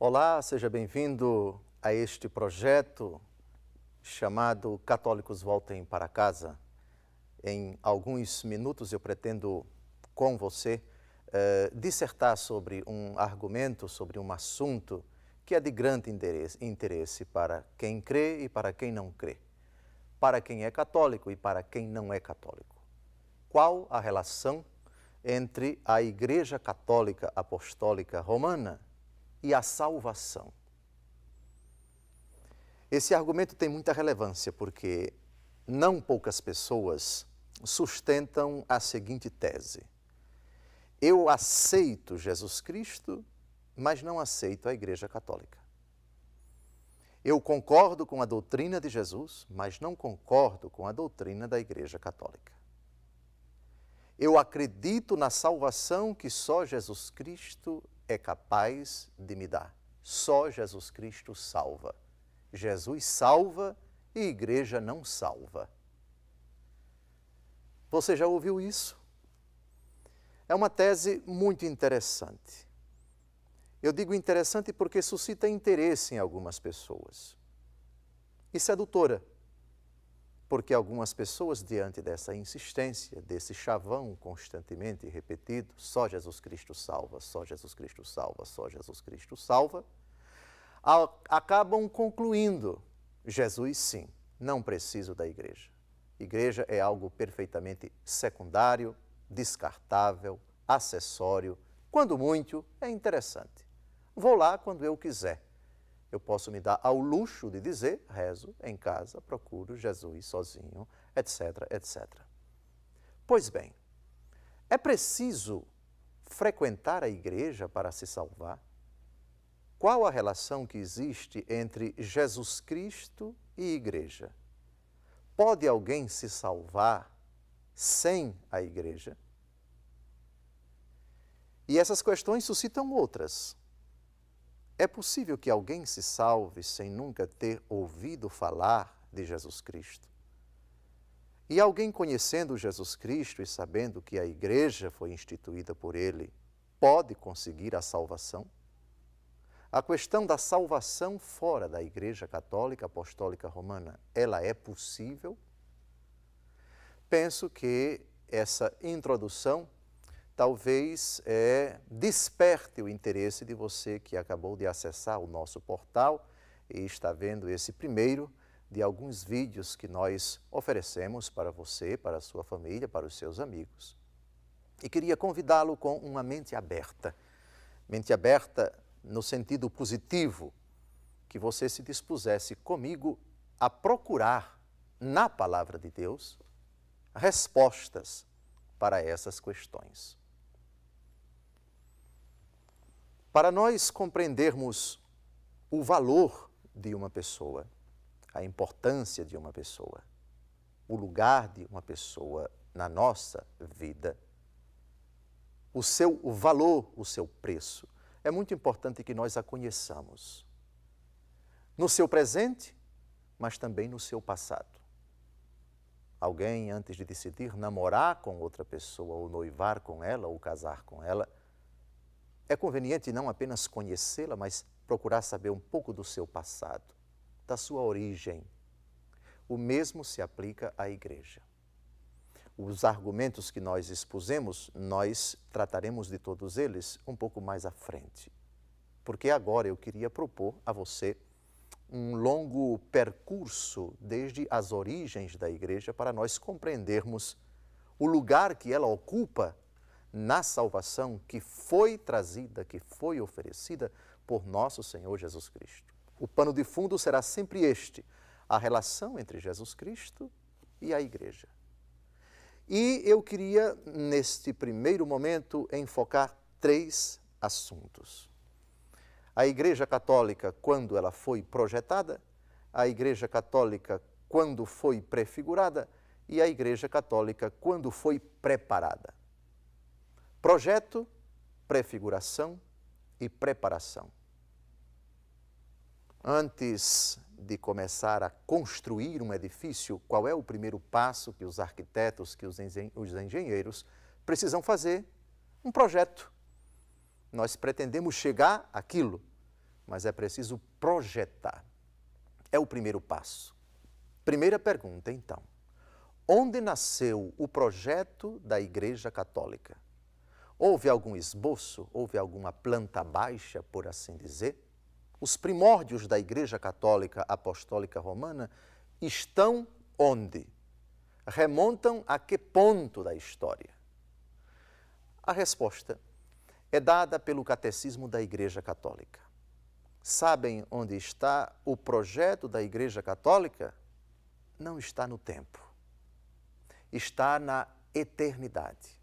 Olá, seja bem-vindo a este projeto chamado Católicos Voltem para Casa. Em alguns minutos eu pretendo, com você, dissertar sobre um argumento, sobre um assunto que é de grande interesse para quem crê e para quem não crê, para quem é católico e para quem não é católico. Qual a relação entre a Igreja Católica Apostólica Romana e a salvação? Esse argumento tem muita relevância porque não poucas pessoas sustentam a seguinte tese: eu aceito Jesus Cristo, mas não aceito a Igreja Católica. Eu concordo com a doutrina de Jesus, mas não concordo com a doutrina da Igreja Católica. Eu acredito na salvação que só Jesus Cristo é capaz de me dar. Só Jesus Cristo salva. Jesus salva e a Igreja não salva. Você já ouviu isso? É uma tese muito interessante. Eu digo interessante porque suscita interesse em algumas pessoas. E sedutora, porque algumas pessoas, diante dessa insistência, desse chavão constantemente repetido, só Jesus Cristo salva, só Jesus Cristo salva, só Jesus Cristo salva, acabam concluindo: Jesus sim, não preciso da igreja. Igreja é algo perfeitamente secundário, descartável, acessório, quando muito é interessante. Vou lá quando eu quiser. Eu posso me dar ao luxo de dizer, rezo em casa, procuro Jesus sozinho, etc, etc. Pois bem, é preciso frequentar a igreja para se salvar? Qual a relação que existe entre Jesus Cristo e igreja? Pode alguém se salvar sem a igreja? E essas questões suscitam outras. É possível que alguém se salve sem nunca ter ouvido falar de Jesus Cristo? E alguém conhecendo Jesus Cristo e sabendo que a igreja foi instituída por ele, pode conseguir a salvação? A questão da salvação fora da Igreja Católica Apostólica Romana, ela é possível? Penso que essa introdução talvez desperte o interesse de você que acabou de acessar o nosso portal e está vendo esse primeiro de alguns vídeos que nós oferecemos para você, para a sua família, para os seus amigos. E queria convidá-lo com uma mente aberta no sentido positivo, que você se dispusesse comigo a procurar na Palavra de Deus respostas para essas questões. Para nós compreendermos o valor de uma pessoa, a importância de uma pessoa, o lugar de uma pessoa na nossa vida, o seu valor, o seu preço, é muito importante que nós a conheçamos. No seu presente, mas também no seu passado. Alguém, antes de decidir namorar com outra pessoa, ou noivar com ela, ou casar com ela, é conveniente não apenas conhecê-la, mas procurar saber um pouco do seu passado, da sua origem. O mesmo se aplica à igreja. Os argumentos que nós expusemos, nós trataremos de todos eles um pouco mais à frente. Porque agora eu queria propor a você um longo percurso desde as origens da igreja para nós compreendermos o lugar que ela ocupa na salvação que foi trazida, que foi oferecida por nosso Senhor Jesus Cristo. O pano de fundo será sempre este: a relação entre Jesus Cristo e a igreja. E eu queria, neste primeiro momento, enfocar 3 assuntos. A Igreja Católica, quando ela foi projetada, a Igreja Católica, quando foi prefigurada, e a Igreja Católica, quando foi preparada. Projeto, prefiguração e preparação. Antes de começar a construir um edifício, qual é o primeiro passo que os arquitetos, que os engenheiros precisam fazer? Um projeto. Nós pretendemos chegar àquilo, mas é preciso projetar. É o primeiro passo. Primeira pergunta, então. Onde nasceu o projeto da Igreja Católica? Houve algum esboço? Houve alguma planta baixa, por assim dizer? Os primórdios da Igreja Católica Apostólica Romana estão onde? Remontam a que ponto da história? A resposta é dada pelo Catecismo da Igreja Católica. Sabem onde está o projeto da Igreja Católica? Não está no tempo. Está na eternidade.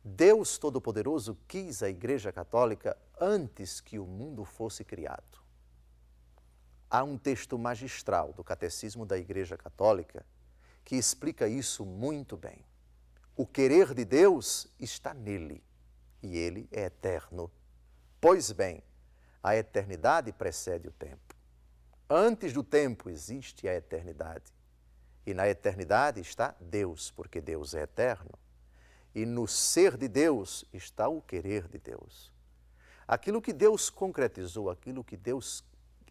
Deus Todo-Poderoso quis a Igreja Católica antes que o mundo fosse criado. Há um texto magistral do Catecismo da Igreja Católica que explica isso muito bem. O querer de Deus está nele e ele é eterno. Pois bem, a eternidade precede o tempo. Antes do tempo existe a eternidade. E na eternidade está Deus, porque Deus é eterno. E no ser de Deus está o querer de Deus. Aquilo que Deus concretizou, aquilo que Deus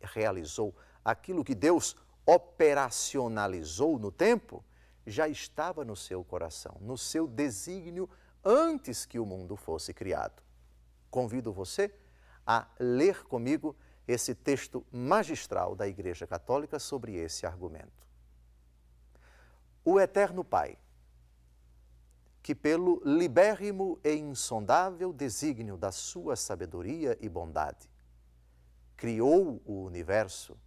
realizou, aquilo que Deus operacionalizou no tempo, já estava no seu coração, no seu desígnio, antes que o mundo fosse criado. Convido você a ler comigo esse texto magistral da Igreja Católica sobre esse argumento. O Eterno Pai, que pelo libérrimo e insondável desígnio da sua sabedoria e bondade, criou o universo,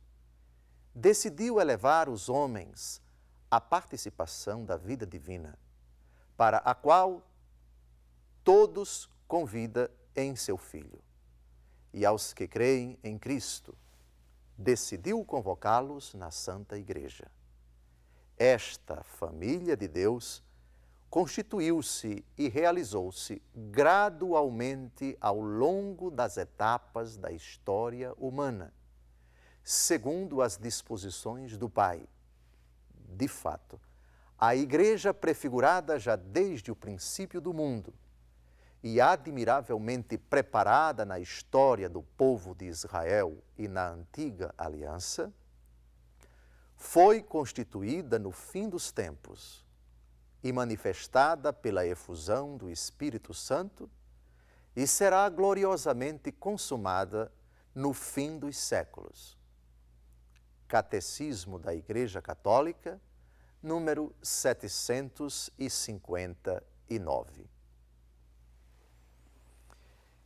decidiu elevar os homens à participação da vida divina, para a qual todos convida em seu Filho. E aos que creem em Cristo, decidiu convocá-los na Santa Igreja. Esta família de Deus constituiu-se e realizou-se gradualmente ao longo das etapas da história humana, segundo as disposições do Pai. De fato, a Igreja prefigurada já desde o princípio do mundo e admiravelmente preparada na história do povo de Israel e na antiga aliança, foi constituída no fim dos tempos e manifestada pela efusão do Espírito Santo e será gloriosamente consumada no fim dos séculos. Catecismo da Igreja Católica, número 759.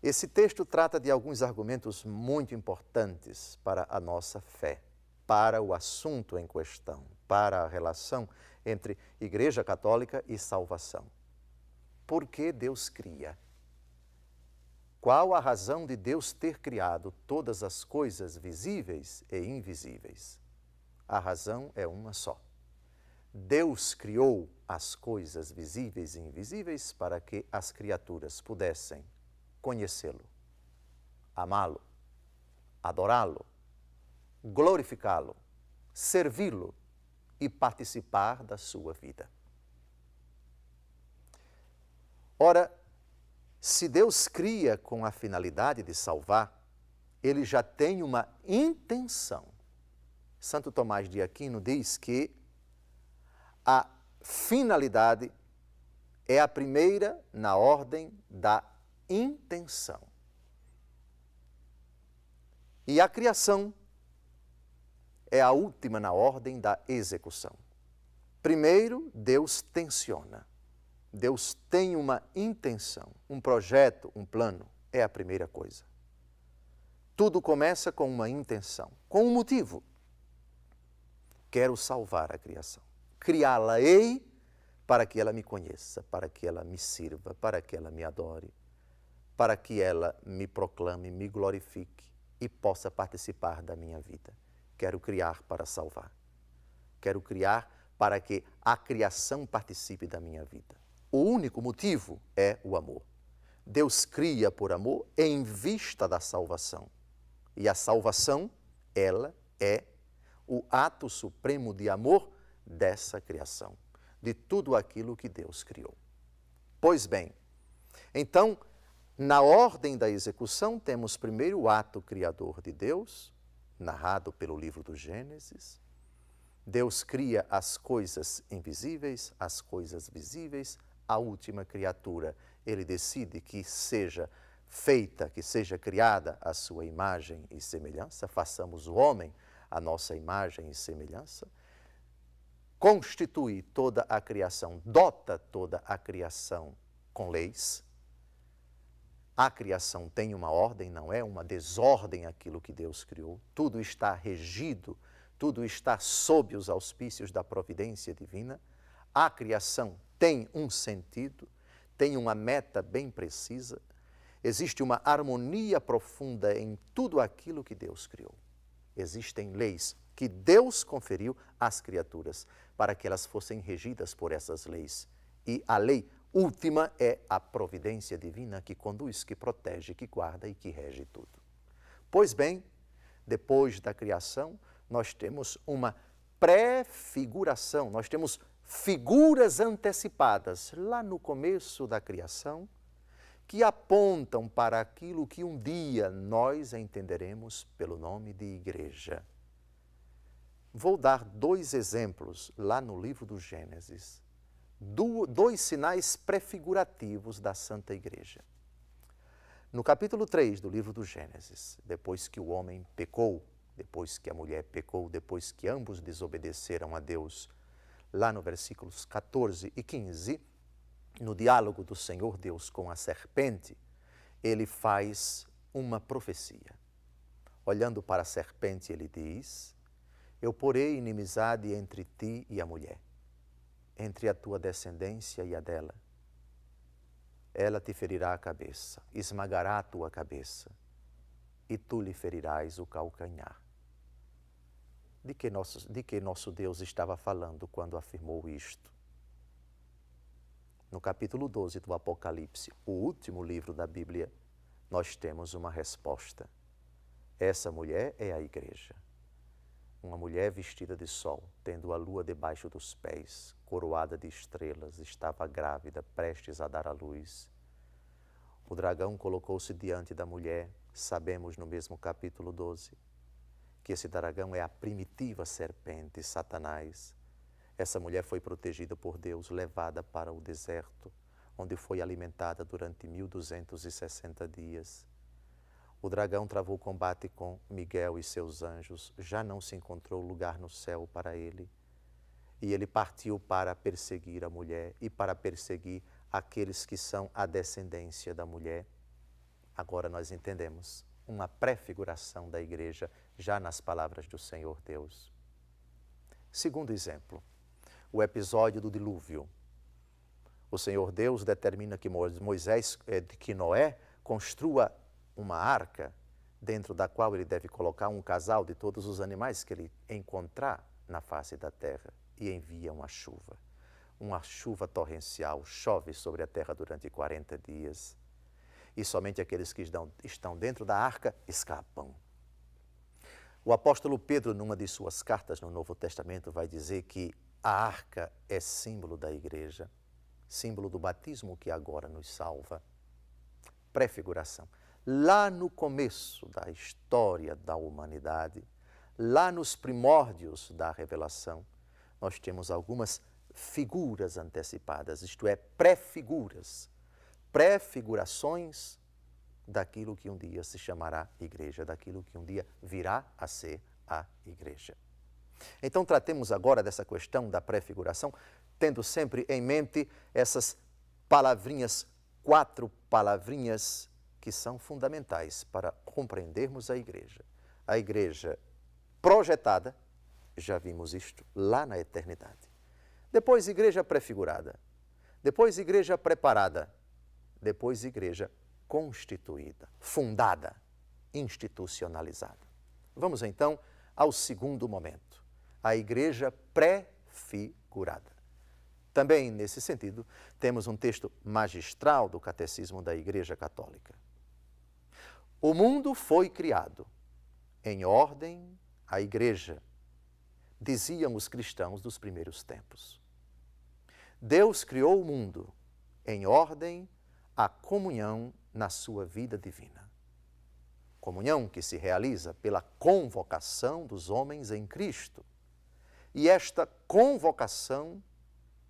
Esse texto trata de alguns argumentos muito importantes para a nossa fé, para o assunto em questão, para a relação entre Igreja Católica e salvação. Por que Deus cria? Qual a razão de Deus ter criado todas as coisas visíveis e invisíveis? A razão é uma só. Deus criou as coisas visíveis e invisíveis para que as criaturas pudessem conhecê-lo, amá-lo, adorá-lo, glorificá-lo, servi-lo e participar da sua vida. Ora, se Deus cria com a finalidade de salvar, Ele já tem uma intenção. Santo Tomás de Aquino diz que a finalidade é a primeira na ordem da intenção. E a criação é a última na ordem da execução. Primeiro, Deus tenciona. Deus tem uma intenção, um projeto, um plano. É a primeira coisa. Tudo começa com uma intenção, com um motivo. Quero salvar a criação. Criá-la-ei para que ela me conheça, para que ela me sirva, para que ela me adore, para que ela me proclame, me glorifique e possa participar da minha vida. Quero criar para salvar. Quero criar para que a criação participe da minha vida. O único motivo é o amor. Deus cria por amor em vista da salvação. E a salvação, ela é o ato supremo de amor dessa criação, de tudo aquilo que Deus criou. Pois bem, então, Na ordem da execução, temos primeiro o ato criador de Deus, narrado pelo livro do Gênesis. Deus cria as coisas invisíveis, as coisas visíveis, a última criatura. Ele decide que seja feita, que seja criada a sua imagem e semelhança, façamos o homem a nossa imagem e semelhança, constitui toda a criação, dota toda a criação com leis. A criação tem uma ordem, não é uma desordem aquilo que Deus criou. Tudo está regido, tudo está sob os auspícios da providência divina. A criação tem um sentido, tem uma meta bem precisa. Existe uma harmonia profunda em tudo aquilo que Deus criou. Existem leis que Deus conferiu às criaturas para que elas fossem regidas por essas leis. E a lei última é a providência divina que conduz, que protege, que guarda e que rege tudo. Pois bem, depois da criação, nós temos uma prefiguração, nós temos figuras antecipadas lá no começo da criação que apontam para aquilo que um dia nós entenderemos pelo nome de igreja. Vou dar 2 exemplos lá no livro do Gênesis. 2 sinais prefigurativos da Santa Igreja. No capítulo 3 do livro do Gênesis, depois que o homem pecou, depois que a mulher pecou, depois que ambos desobedeceram a Deus, lá no versículos 14 e 15, no diálogo do Senhor Deus com a serpente, ele faz uma profecia. Olhando para a serpente, ele diz: eu porei inimizade entre ti e a mulher, entre a tua descendência e a dela. Ela te ferirá a cabeça, esmagará a tua cabeça, e tu lhe ferirás o calcanhar. De que nosso Deus estava falando quando afirmou isto? No capítulo 12 do Apocalipse, o último livro da Bíblia, nós temos uma resposta. Essa mulher é a igreja. Uma mulher vestida de sol, tendo a lua debaixo dos pés, coroada de estrelas, estava grávida, prestes a dar à luz. O dragão colocou-se diante da mulher, sabemos no mesmo capítulo 12, que esse dragão é a primitiva serpente, Satanás. Essa mulher foi protegida por Deus, levada para o deserto, onde foi alimentada durante 1260 dias. O dragão travou combate com Miguel e seus anjos, já não se encontrou lugar no céu para ele. E ele partiu para perseguir a mulher e para perseguir aqueles que são a descendência da mulher. Agora nós entendemos uma prefiguração da igreja já nas palavras do Senhor Deus. Segundo exemplo, o episódio do dilúvio. O Senhor Deus determina que que Noé construa uma arca dentro da qual ele deve colocar um casal de todos os animais que ele encontrar na face da terra, e envia uma chuva torrencial, chove sobre a terra durante 40 dias, e somente aqueles que estão dentro da arca escapam. O apóstolo Pedro, numa de suas cartas no Novo Testamento, vai dizer que a arca é símbolo da igreja, símbolo do batismo que agora nos salva. Prefiguração. Lá no começo da história da humanidade, lá nos primórdios da revelação, nós temos algumas figuras antecipadas, isto é, prefigurações daquilo que um dia se chamará igreja, daquilo que um dia virá a ser a igreja. Então, tratemos agora dessa questão da prefiguração, tendo sempre em mente essas palavrinhas, 4 palavrinhas que são fundamentais para compreendermos a igreja. A igreja projetada, já vimos isto lá na eternidade. Depois, igreja prefigurada. Depois, igreja preparada. Depois, igreja constituída, fundada, institucionalizada. Vamos então ao segundo momento, a igreja prefigurada. Também, nesse sentido, temos um texto magistral do Catecismo da Igreja Católica. O mundo foi criado em ordem à igreja, diziam os cristãos dos primeiros tempos. Deus criou o mundo em ordem à comunhão na sua vida divina. Comunhão que se realiza pela convocação dos homens em Cristo. E esta convocação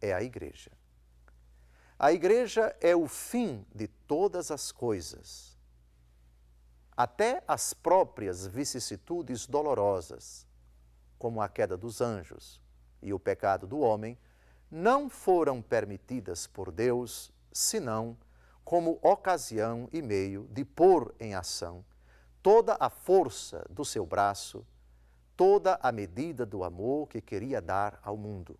é a Igreja. A Igreja é o fim de todas as coisas. Até as próprias vicissitudes dolorosas, como a queda dos anjos e o pecado do homem, não foram permitidas por Deus, senão como ocasião e meio de pôr em ação toda a força do seu braço, toda a medida do amor que queria dar ao mundo.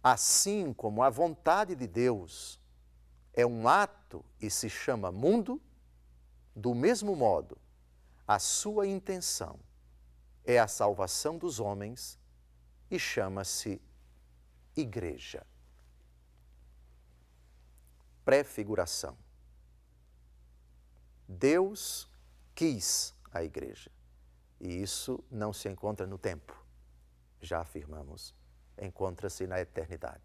Assim como a vontade de Deus é um ato e se chama mundo, do mesmo modo, a sua intenção é a salvação dos homens e chama-se Igreja. Prefiguração. Deus quis a Igreja. E isso não se encontra no tempo, já afirmamos, encontra-se na eternidade.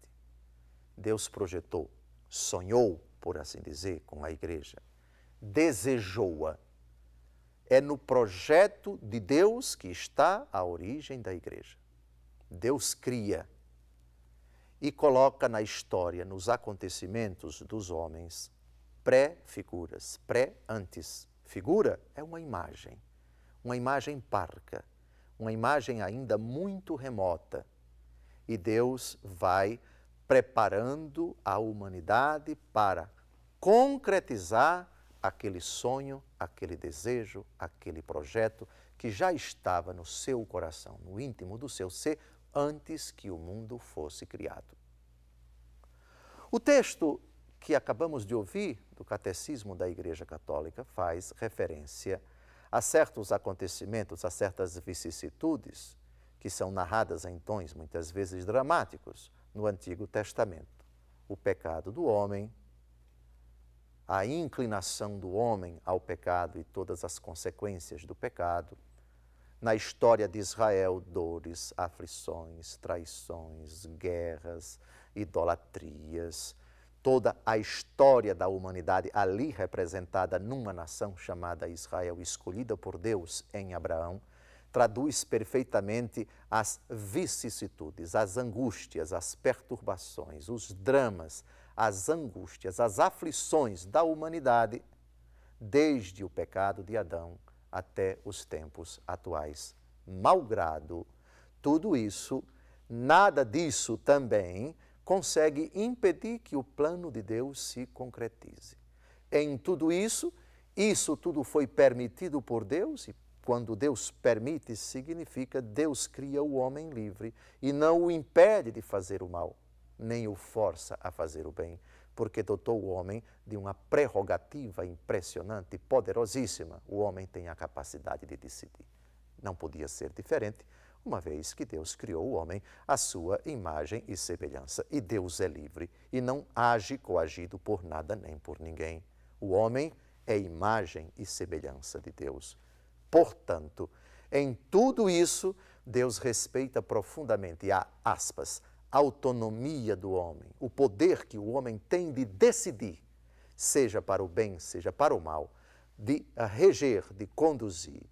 Deus projetou, sonhou, por assim dizer, com a Igreja, desejou-a. É no projeto de Deus que está a origem da Igreja. Deus cria e coloca na história, nos acontecimentos dos homens, pré-figuras, pré-antes. Figura é uma imagem parca, uma imagem ainda muito remota. E Deus vai preparando a humanidade para concretizar aquele sonho, aquele desejo, aquele projeto que já estava no seu coração, no íntimo do seu ser, antes que o mundo fosse criado. O texto que acabamos de ouvir do Catecismo da Igreja Católica faz referência a certos acontecimentos, a certas vicissitudes que são narradas em tons muitas vezes dramáticos no Antigo Testamento. O pecado do homem, a inclinação do homem ao pecado e todas as consequências do pecado. Na história de Israel, dores, aflições, traições, guerras, idolatrias, toda a história da humanidade ali representada numa nação chamada Israel, escolhida por Deus em Abraão, traduz perfeitamente as vicissitudes, as angústias, as perturbações, os dramas, as angústias, as aflições da humanidade desde o pecado de Adão até os tempos atuais. Malgrado tudo isso, nada disso também consegue impedir que o plano de Deus se concretize. Em tudo isso tudo foi permitido por Deus, e quando Deus permite, significa Deus cria o homem livre e não o impede de fazer o mal, nem o força a fazer o bem, porque dotou o homem de uma prerrogativa impressionante, poderosíssima. O homem tem a capacidade de decidir. Não podia ser diferente, uma vez que Deus criou o homem à sua imagem e semelhança. E Deus é livre e não age coagido por nada nem por ninguém. O homem é imagem e semelhança de Deus. Portanto, em tudo isso, Deus respeita profundamente a, aspas, autonomia do homem, o poder que o homem tem de decidir, seja para o bem, seja para o mal, de reger, de conduzir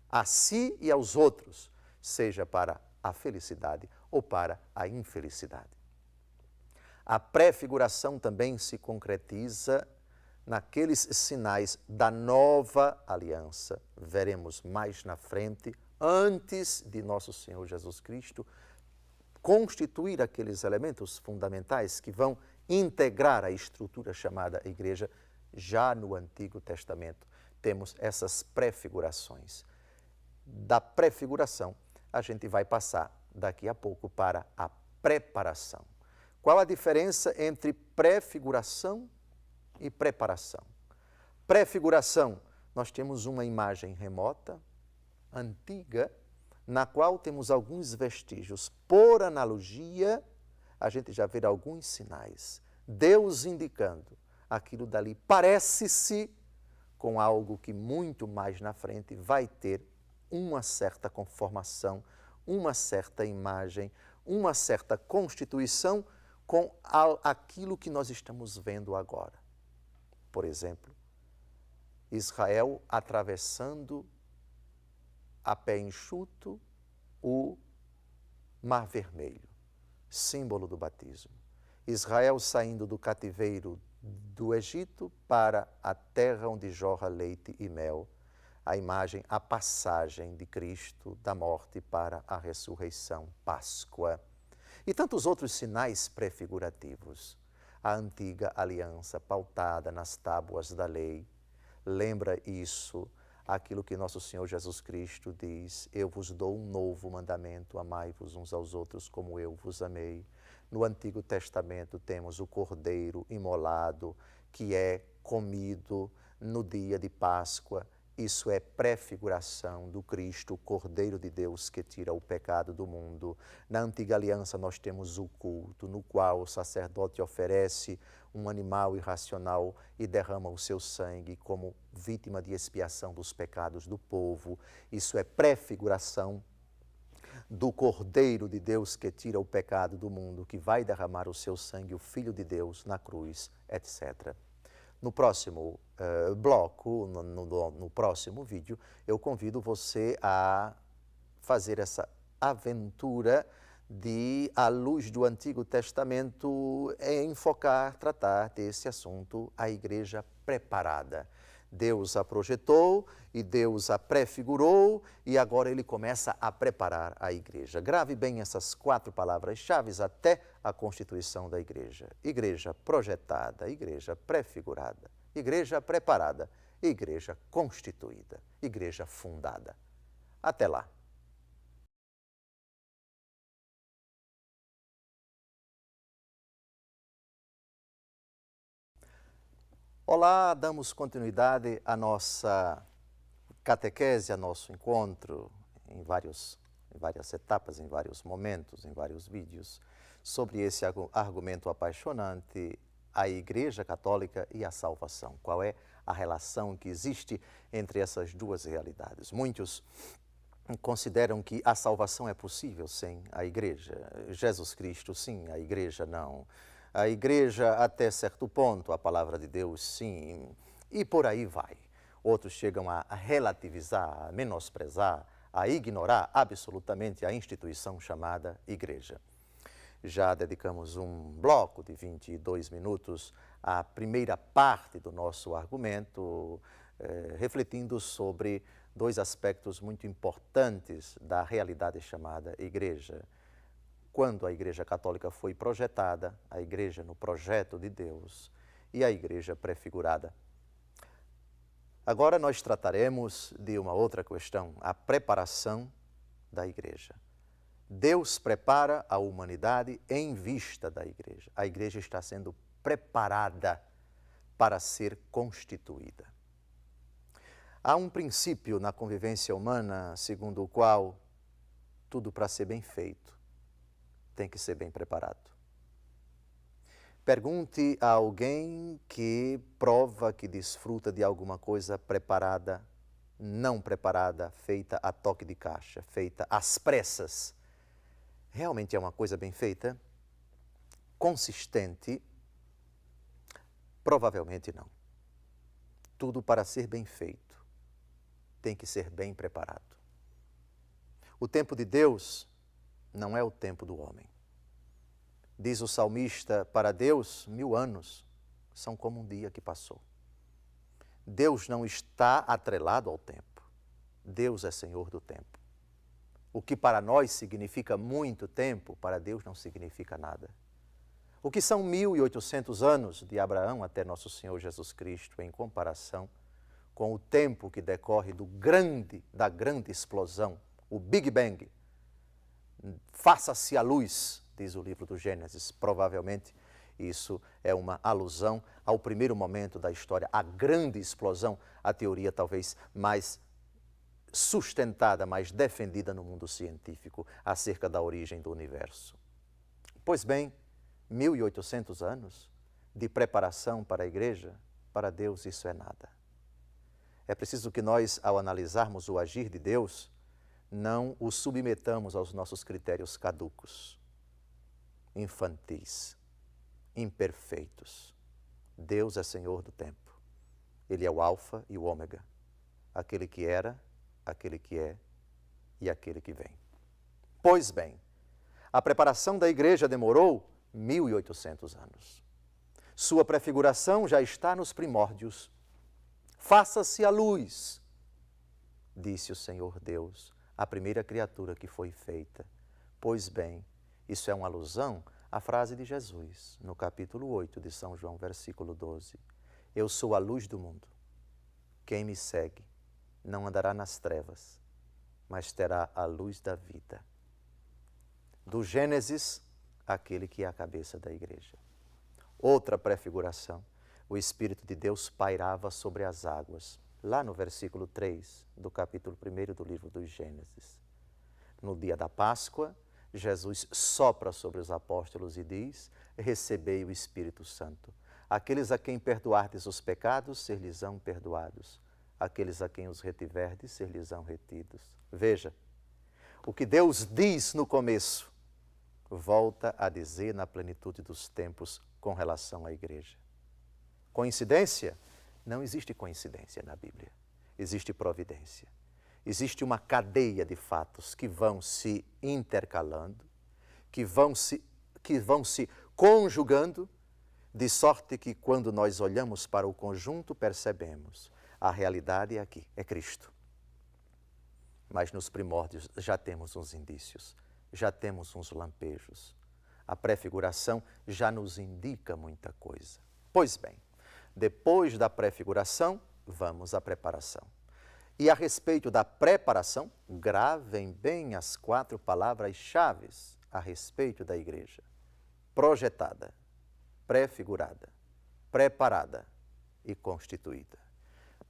a si e aos outros, seja para a felicidade ou para a infelicidade. A prefiguração também se concretiza naqueles sinais da nova aliança. Veremos mais na frente, antes de nosso Senhor Jesus Cristo constituir aqueles elementos fundamentais que vão integrar a estrutura chamada Igreja. Já no Antigo Testamento temos essas prefigurações. Da prefiguração, a gente vai passar daqui a pouco para a preparação. Qual a diferença entre prefiguração e preparação? Prefiguração, nós temos uma imagem remota, antiga, na qual temos alguns vestígios. Por analogia, a gente já vê alguns sinais. Deus indicando aquilo dali parece-se com algo que muito mais na frente vai ter uma certa conformação, uma certa imagem, uma certa constituição com aquilo que nós estamos vendo agora. Por exemplo, Israel atravessando a pé enxuto o Mar Vermelho, símbolo do batismo. Israel saindo do cativeiro do Egito para a terra onde jorra leite e mel, a imagem, a passagem de Cristo da morte para a ressurreição, Páscoa. E tantos outros sinais prefigurativos. A antiga aliança pautada nas tábuas da lei. Lembra isso, aquilo que nosso Senhor Jesus Cristo diz: eu vos dou um novo mandamento, amai-vos uns aos outros como eu vos amei. No Antigo Testamento temos o cordeiro imolado, que é comido no dia de Páscoa. Isso é prefiguração do Cristo, o Cordeiro de Deus que tira o pecado do mundo. Na Antiga Aliança nós temos o culto, no qual o sacerdote oferece um animal irracional e derrama o seu sangue como vítima de expiação dos pecados do povo. Isso é prefiguração do Cordeiro de Deus que tira o pecado do mundo, que vai derramar o seu sangue, o Filho de Deus, na cruz, etc. No próximo bloco, no próximo vídeo, eu convido você a fazer essa aventura de, à luz do Antigo Testamento, enfocar, tratar desse assunto, a igreja preparada. Deus a projetou e Deus a prefigurou e agora Ele começa a preparar a igreja. Grave bem essas 4 palavras-chave até a constituição da igreja. Igreja projetada, igreja prefigurada, igreja preparada, igreja constituída, igreja fundada. Até lá. Olá, damos continuidade à nossa catequese, ao nosso encontro em várias etapas, em vários momentos, em vários vídeos, sobre esse argumento apaixonante, a Igreja Católica e a salvação. Qual é a relação que existe entre essas duas realidades? Muitos consideram que a salvação é possível sem a Igreja. Jesus Cristo, sim, a Igreja não. A igreja até certo ponto, a palavra de Deus sim, e por aí vai. Outros chegam a relativizar, a menosprezar, a ignorar absolutamente a instituição chamada igreja. Já dedicamos um bloco de 22 minutos à primeira parte do nosso argumento, refletindo sobre 2 aspectos muito importantes da realidade chamada igreja. Quando a Igreja Católica foi projetada, a Igreja no projeto de Deus e a Igreja prefigurada. Agora nós trataremos de uma outra questão, a preparação da Igreja. Deus prepara a humanidade em vista da Igreja. A Igreja está sendo preparada para ser constituída. Há um princípio na convivência humana segundo o qual tudo para ser bem feito tem que ser bem preparado. Pergunte a alguém que prova que desfruta de alguma coisa preparada, não preparada, feita a toque de caixa, feita às pressas. Realmente é uma coisa bem feita? Consistente? Provavelmente não. Tudo para ser bem feito tem que ser bem preparado. O tempo de Deus não é o tempo do homem. Diz o salmista, para Deus 1000 anos são como um dia que passou. Deus não está atrelado ao tempo. Deus é Senhor do tempo. O que para nós significa muito tempo, para Deus não significa nada. O que são 1800 anos de Abraão até nosso Senhor Jesus Cristo em comparação com o tempo que decorre da grande explosão, o Big Bang. Faça-se a luz, diz o livro do Gênesis. Provavelmente isso é uma alusão ao primeiro momento da história, a grande explosão, a teoria talvez mais sustentada, mais defendida no mundo científico acerca da origem do universo. Pois bem, 1800 anos de preparação para a igreja, para Deus isso é nada. É preciso que nós, ao analisarmos o agir de Deus, não o submetamos aos nossos critérios caducos, infantis, imperfeitos. Deus é Senhor do tempo. Ele é o alfa e o ômega, aquele que era, aquele que é e aquele que vem. Pois bem, a preparação da igreja demorou 1800 anos. Sua prefiguração já está nos primórdios. Faça-se a luz, disse o Senhor Deus, a primeira criatura que foi feita. Pois bem, isso é uma alusão à frase de Jesus, no capítulo 8 de São João, versículo 12. Eu sou a luz do mundo. Quem me segue não andará nas trevas, mas terá a luz da vida. Do Gênesis, aquele que é a cabeça da igreja. Outra prefiguração, o Espírito de Deus pairava sobre as águas, lá no versículo 3 do capítulo 1 do livro do Gênesis. No dia da Páscoa, Jesus sopra sobre os apóstolos e diz: recebei o Espírito Santo. Aqueles a quem perdoardes os pecados, ser-lhes-ão perdoados. Aqueles a quem os retiverdes, ser-lhes-ão retidos. Veja, o que Deus diz no começo, volta a dizer na plenitude dos tempos com relação à igreja. Coincidência? Não existe coincidência na Bíblia. Existe providência. Existe uma cadeia de fatos que vão se intercalando, que vão se conjugando, de sorte que quando nós olhamos para o conjunto, percebemos a realidade é aqui, é Cristo. Mas nos primórdios já temos uns indícios, já temos uns lampejos. A prefiguração já nos indica muita coisa. Pois bem, depois da prefiguração, vamos à preparação. E a respeito da preparação, gravem bem as 4 palavras-chave a respeito da igreja. Projetada, prefigurada, preparada e constituída.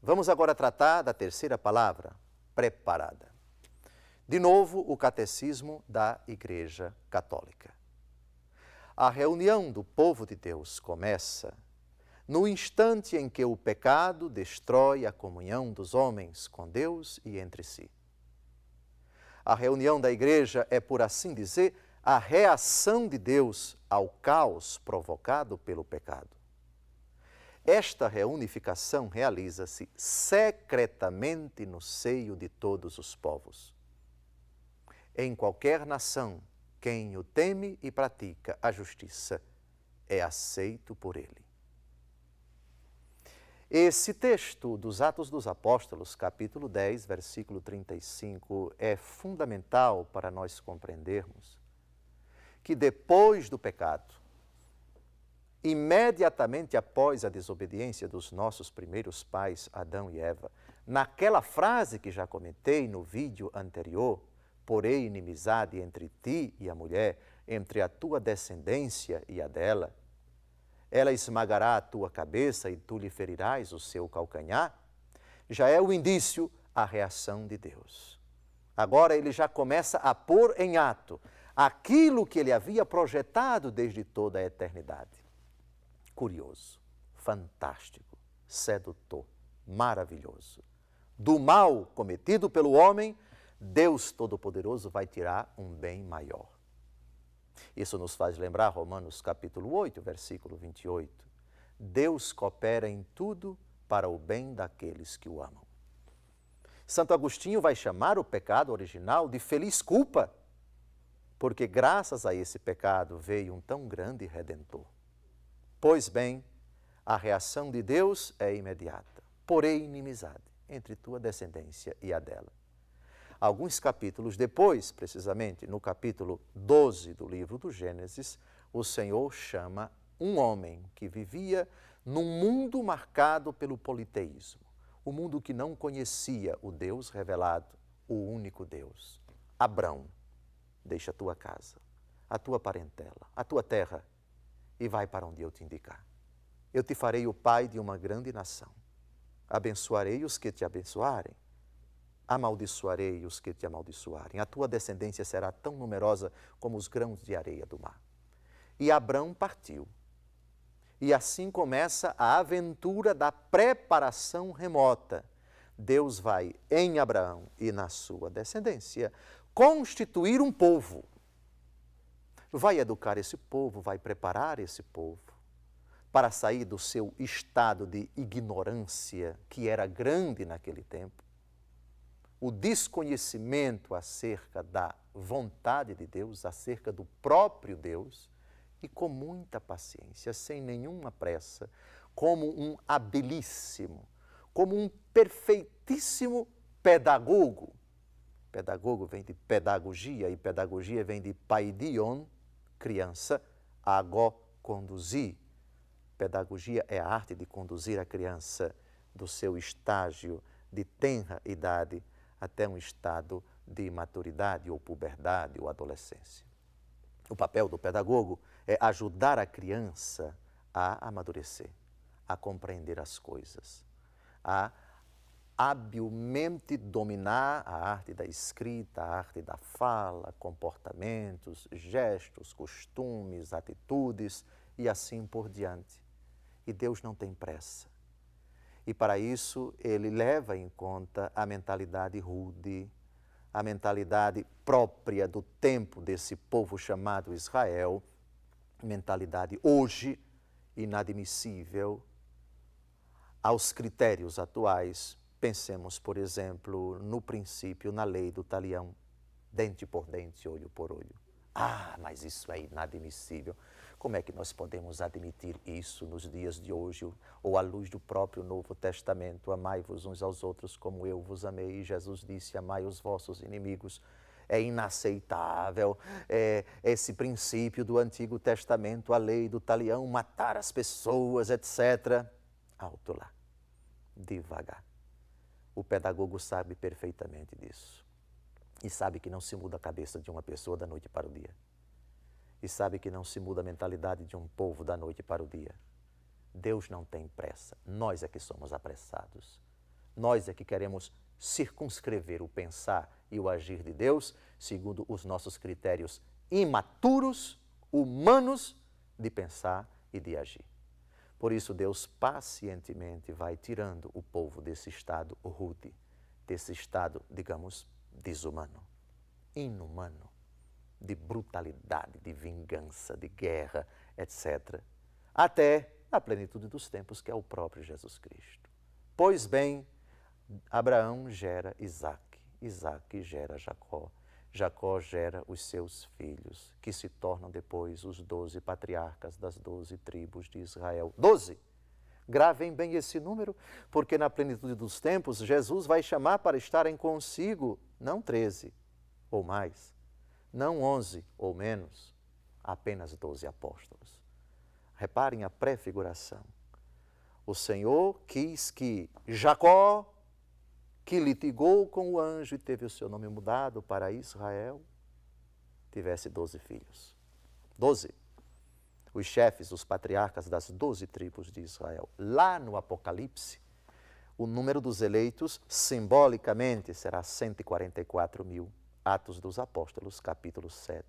Vamos agora tratar da terceira palavra, preparada. De novo, o catecismo da Igreja Católica. A reunião do povo de Deus começa no instante em que o pecado destrói a comunhão dos homens com Deus e entre si. A reunião da igreja é, por assim dizer, a reação de Deus ao caos provocado pelo pecado. Esta reunificação realiza-se secretamente no seio de todos os povos. Em qualquer nação, quem o teme e pratica a justiça é aceito por ele. Esse texto dos Atos dos Apóstolos, capítulo 10, versículo 35, é fundamental para nós compreendermos que depois do pecado, imediatamente após a desobediência dos nossos primeiros pais, Adão e Eva, naquela frase que já comentei no vídeo anterior, porém inimizade entre ti e a mulher, entre a tua descendência e a dela, ela esmagará a tua cabeça e tu lhe ferirás o seu calcanhar, já é o indício, a reação de Deus. Agora ele já começa a pôr em ato aquilo que ele havia projetado desde toda a eternidade. Curioso, fantástico, sedutor, maravilhoso. Do mal cometido pelo homem, Deus Todo-Poderoso vai tirar um bem maior. Isso nos faz lembrar Romanos capítulo 8, versículo 28. Deus coopera em tudo para o bem daqueles que o amam. Santo Agostinho vai chamar o pecado original de feliz culpa, porque graças a esse pecado veio um tão grande Redentor. Pois bem, a reação de Deus é imediata, porém inimizade entre tua descendência e a dela. Alguns capítulos depois, precisamente no capítulo 12 do livro do Gênesis, o Senhor chama um homem que vivia num mundo marcado pelo politeísmo, o mundo que não conhecia o Deus revelado, o único Deus. Abrão, deixa a tua casa, a tua parentela, a tua terra e vai para onde eu te indicar. Eu te farei o pai de uma grande nação. Abençoarei os que te abençoarem. Amaldiçoarei os que te amaldiçoarem. A tua descendência será tão numerosa como os grãos de areia do mar. E Abrão partiu. E assim começa a aventura da preparação remota. Deus vai em Abraão e na sua descendência constituir um povo. Vai educar esse povo, vai preparar esse povo. para sair do seu estado de ignorância, que era grande naquele tempo, o desconhecimento acerca da vontade de Deus, acerca do próprio Deus, e com muita paciência, sem nenhuma pressa, como um habilíssimo, como um perfeitíssimo pedagogo. Pedagogo vem de pedagogia, e pedagogia vem de paidion, criança, agó, conduzir. Pedagogia é a arte de conduzir a criança do seu estágio de tenra idade até um estado de maturidade ou puberdade ou adolescência. O papel do pedagogo é ajudar a criança a amadurecer, a compreender as coisas, a habilmente dominar a arte da escrita, a arte da fala, comportamentos, gestos, costumes, atitudes e assim por diante. E Deus não tem pressa. E para isso ele leva em conta a mentalidade rude, a mentalidade própria do tempo desse povo chamado Israel, mentalidade hoje inadmissível aos critérios atuais. Pensemos, por exemplo, no princípio, na lei do talião, dente por dente, olho por olho. Ah, mas isso é inadmissível. Como é que nós podemos admitir isso nos dias de hoje, ou à luz do próprio Novo Testamento? Amai-vos uns aos outros como eu vos amei. E Jesus disse, amai os vossos inimigos. É inaceitável esse princípio do Antigo Testamento, a lei do talião, matar as pessoas, etc. Alto lá, devagar. O pedagogo sabe perfeitamente disso. E sabe que não se muda a cabeça de uma pessoa da noite para o dia. E sabe que não se muda a mentalidade de um povo da noite para o dia. Deus não tem pressa. Nós é que somos apressados. Nós é que queremos circunscrever o pensar e o agir de Deus segundo os nossos critérios imaturos, humanos, de pensar e de agir. Por isso, Deus pacientemente vai tirando o povo desse estado rude, desse estado, digamos, desumano, inumano, de brutalidade, de vingança, de guerra, etc., até a plenitude dos tempos, que é o próprio Jesus Cristo. Pois bem, Abraão gera Isaque, Isaque gera Jacó, Jacó gera os seus filhos, que se tornam depois os 12 patriarcas das 12 tribos de Israel. 12! Gravem bem esse número, porque na plenitude dos tempos, Jesus vai chamar para estarem consigo, não 13 ou mais, não 11 ou menos, apenas 12 apóstolos. Reparem a prefiguração. O Senhor quis que Jacó, que litigou com o anjo e teve o seu nome mudado para Israel, tivesse 12 filhos. 12. Os chefes, os patriarcas das 12 tribos de Israel. Lá no Apocalipse, o número dos eleitos, simbolicamente, será 144 mil. Atos dos Apóstolos, capítulo 7.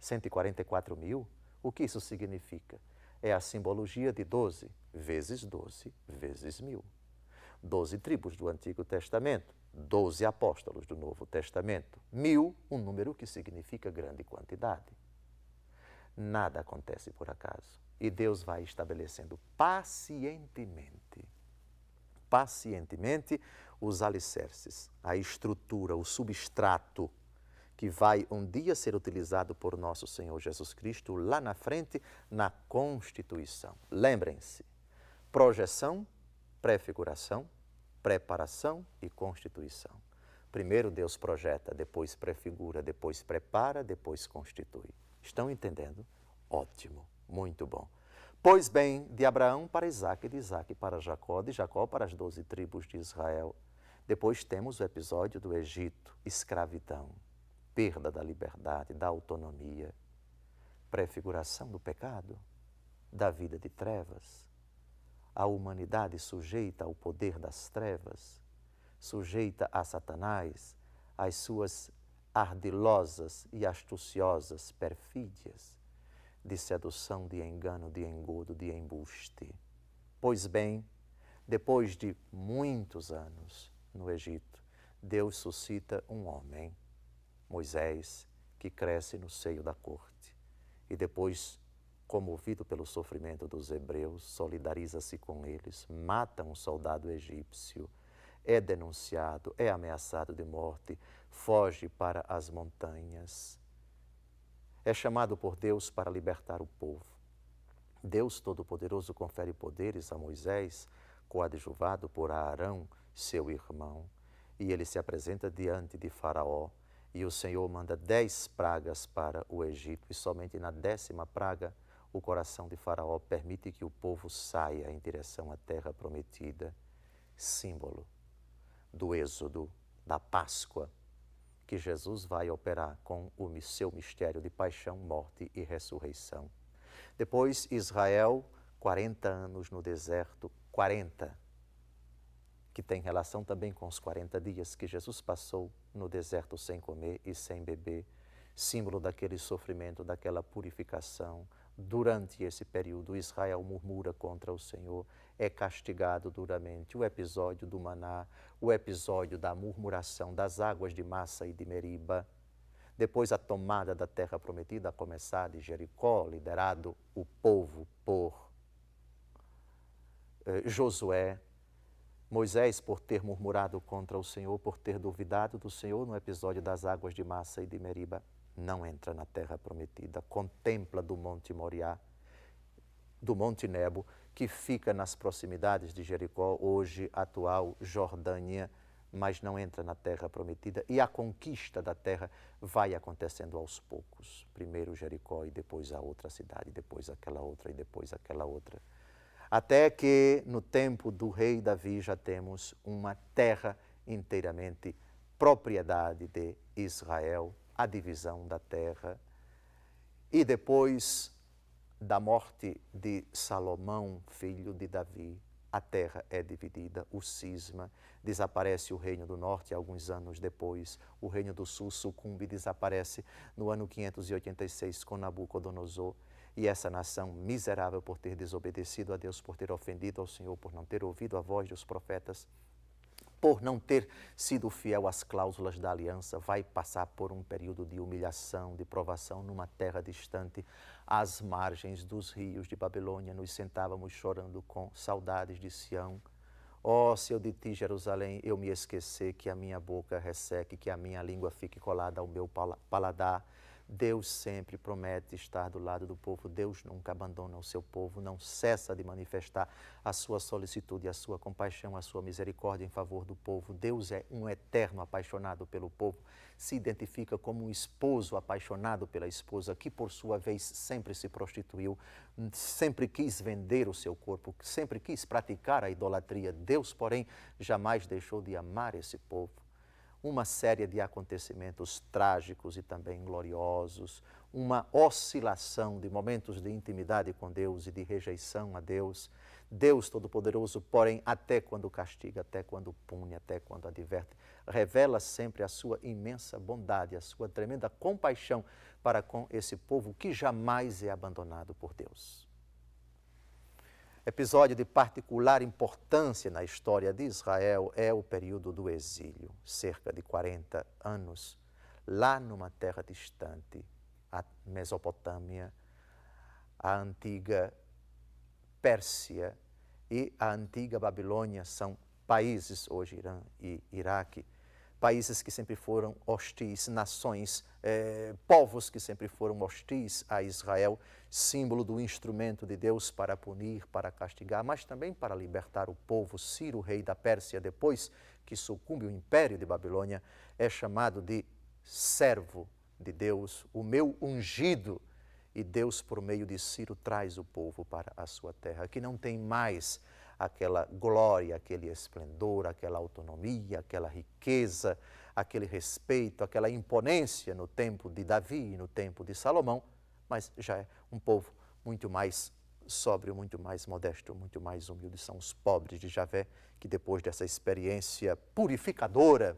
144 mil? O que isso significa? É a simbologia de 12 vezes 12 vezes 1000. 12 tribos do Antigo Testamento, 12 apóstolos do Novo Testamento. 1000, um número que significa grande quantidade. Nada acontece por acaso. E Deus vai estabelecendo pacientemente os alicerces, a estrutura, o substrato que vai um dia ser utilizado por nosso Senhor Jesus Cristo lá na frente, na Constituição. Lembrem-se, projeção, prefiguração, preparação e constituição. Primeiro Deus projeta, depois prefigura, depois prepara, depois constitui. Estão entendendo? Ótimo, muito bom. Pois bem, de Abraão para Isaque, de Isaque para Jacó, de Jacó para as 12 tribos de Israel. Depois temos o episódio do Egito, escravidão, perda da liberdade, da autonomia, prefiguração do pecado, da vida de trevas, a humanidade sujeita ao poder das trevas, sujeita a Satanás, às suas ardilosas e astuciosas perfídias, de sedução, de engano, de engodo, de embuste. Pois bem, depois de muitos anos no Egito, Deus suscita um homem, Moisés, que cresce no seio da corte. E depois comovido pelo sofrimento dos hebreus, solidariza-se com eles, mata um soldado egípcio, é denunciado, é ameaçado de morte, foge para as montanhas. É chamado por Deus para libertar o povo. Deus Todo-Poderoso confere poderes a Moisés, coadjuvado por Arão, seu irmão, e ele se apresenta diante de Faraó, e o Senhor manda 10 pragas para o Egito, e somente na 10ª praga o coração de Faraó permite que o povo saia em direção à terra prometida, símbolo do êxodo, da Páscoa, que Jesus vai operar com o seu mistério de paixão, morte e ressurreição. Depois, Israel, 40 anos no deserto, 40, que tem relação também com os 40 dias que Jesus passou no deserto sem comer e sem beber, símbolo daquele sofrimento, daquela purificação. Durante esse período, Israel murmura contra o Senhor, é castigado duramente. O episódio do maná, o episódio da murmuração das águas de Massa e de Meriba. Depois a tomada da terra prometida, a começar de Jericó, liderado o povo por Josué. Moisés, por ter murmurado contra o Senhor, por ter duvidado do Senhor no episódio das águas de Massa e de Meriba, não entra na terra prometida, contempla do Monte Moriá, do Monte Nebo, que fica nas proximidades de Jericó, hoje atual Jordânia, mas não entra na terra prometida, e a conquista da terra vai acontecendo aos poucos. Primeiro Jericó e depois a outra cidade, depois aquela outra e depois aquela outra. Até que no tempo do rei Davi já temos uma terra inteiramente propriedade de Israel, a divisão da terra. E depois da morte de Salomão, filho de Davi, a terra é dividida, o cisma, desaparece o reino do norte alguns anos depois, o reino do sul sucumbe e desaparece no ano 586 com Nabucodonosor, e essa nação miserável por ter desobedecido a Deus, por ter ofendido ao Senhor, por não ter ouvido a voz dos profetas, por não ter sido fiel às cláusulas da aliança, vai passar por um período de humilhação, de provação numa terra distante, às margens dos rios de Babilônia. Nos sentávamos chorando com saudades de Sião. Ó, se eu de ti, Jerusalém, eu me esquecer, que a minha boca resseque, que a minha língua fique colada ao meu paladar. Deus sempre promete estar do lado do povo. Deus nunca abandona o seu povo, não cessa de manifestar a sua solicitude, a sua compaixão, a sua misericórdia em favor do povo. Deus é um eterno apaixonado pelo povo, se identifica como um esposo apaixonado pela esposa, que por sua vez sempre se prostituiu, sempre quis vender o seu corpo, sempre quis praticar a idolatria. Deus, porém, jamais deixou de amar esse povo. Uma série de acontecimentos trágicos e também gloriosos, uma oscilação de momentos de intimidade com Deus e de rejeição a Deus. Deus Todo-Poderoso, porém, até quando castiga, até quando pune, até quando adverte, revela sempre a sua imensa bondade, a sua tremenda compaixão para com esse povo que jamais é abandonado por Deus. Episódio de particular importância na história de Israel é o período do exílio, cerca de 40 anos, lá numa terra distante, a Mesopotâmia, a antiga Pérsia e a antiga Babilônia são países, hoje Irã e Iraque, países que sempre foram hostis, nações, povos que sempre foram hostis a Israel, símbolo do instrumento de Deus para punir, para castigar, mas também para libertar o povo. Ciro, rei da Pérsia, depois que sucumbe o império de Babilônia, é chamado de servo de Deus, o meu ungido. E Deus, por meio de Ciro, traz o povo para a sua terra, que não tem mais aquela glória, aquele esplendor, aquela autonomia, aquela riqueza, aquele respeito, aquela imponência no tempo de Davi e no tempo de Salomão, mas já é um povo muito mais sóbrio, muito mais modesto, muito mais humilde. São os pobres de Javé que, depois dessa experiência purificadora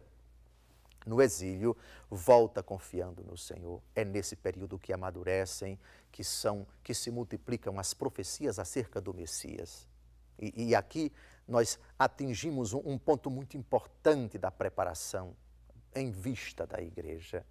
no exílio, volta confiando no Senhor. É nesse período que amadurecem, que se multiplicam as profecias acerca do Messias. E aqui nós atingimos um ponto muito importante da preparação em vista da igreja.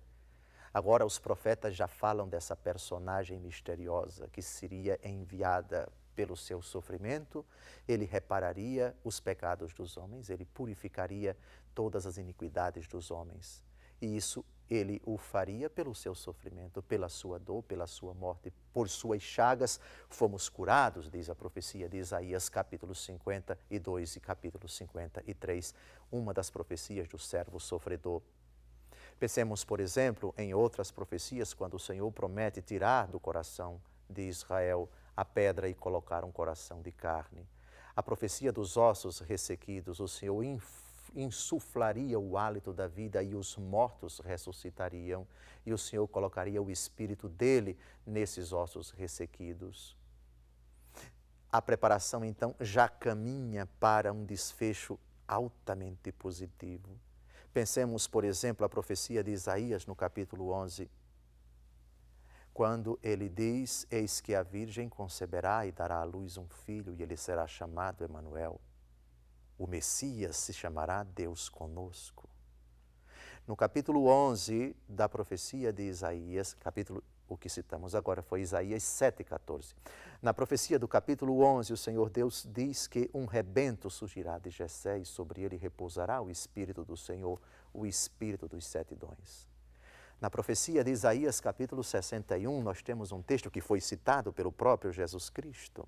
Agora os profetas já falam dessa personagem misteriosa que seria enviada pelo seu sofrimento, ele repararia os pecados dos homens, ele purificaria todas as iniquidades dos homens. E isso ele o faria pelo seu sofrimento, pela sua dor, pela sua morte. Por suas chagas fomos curados, diz a profecia de Isaías, capítulo 52 e capítulo 53, uma das profecias do servo sofredor. Pensemos, por exemplo, em outras profecias, quando o Senhor promete tirar do coração de Israel a pedra e colocar um coração de carne. A profecia dos ossos ressequidos, o Senhor insuflaria o hálito da vida e os mortos ressuscitariam, e o Senhor colocaria o Espírito dele nesses ossos ressequidos. A preparação, então, já caminha para um desfecho altamente positivo. Pensemos, por exemplo, a profecia de Isaías no capítulo 11, quando ele diz, eis que a Virgem conceberá e dará à luz um filho, e ele será chamado Emanuel. O Messias se chamará Deus conosco. No capítulo 11 da profecia de Isaías, o que citamos agora foi Isaías 7,14. Na profecia do capítulo 11, o Senhor Deus diz que um rebento surgirá de Jessé e sobre ele repousará o Espírito do Senhor, o Espírito dos 7 dons. Na profecia de Isaías, capítulo 61, nós temos um texto que foi citado pelo próprio Jesus Cristo.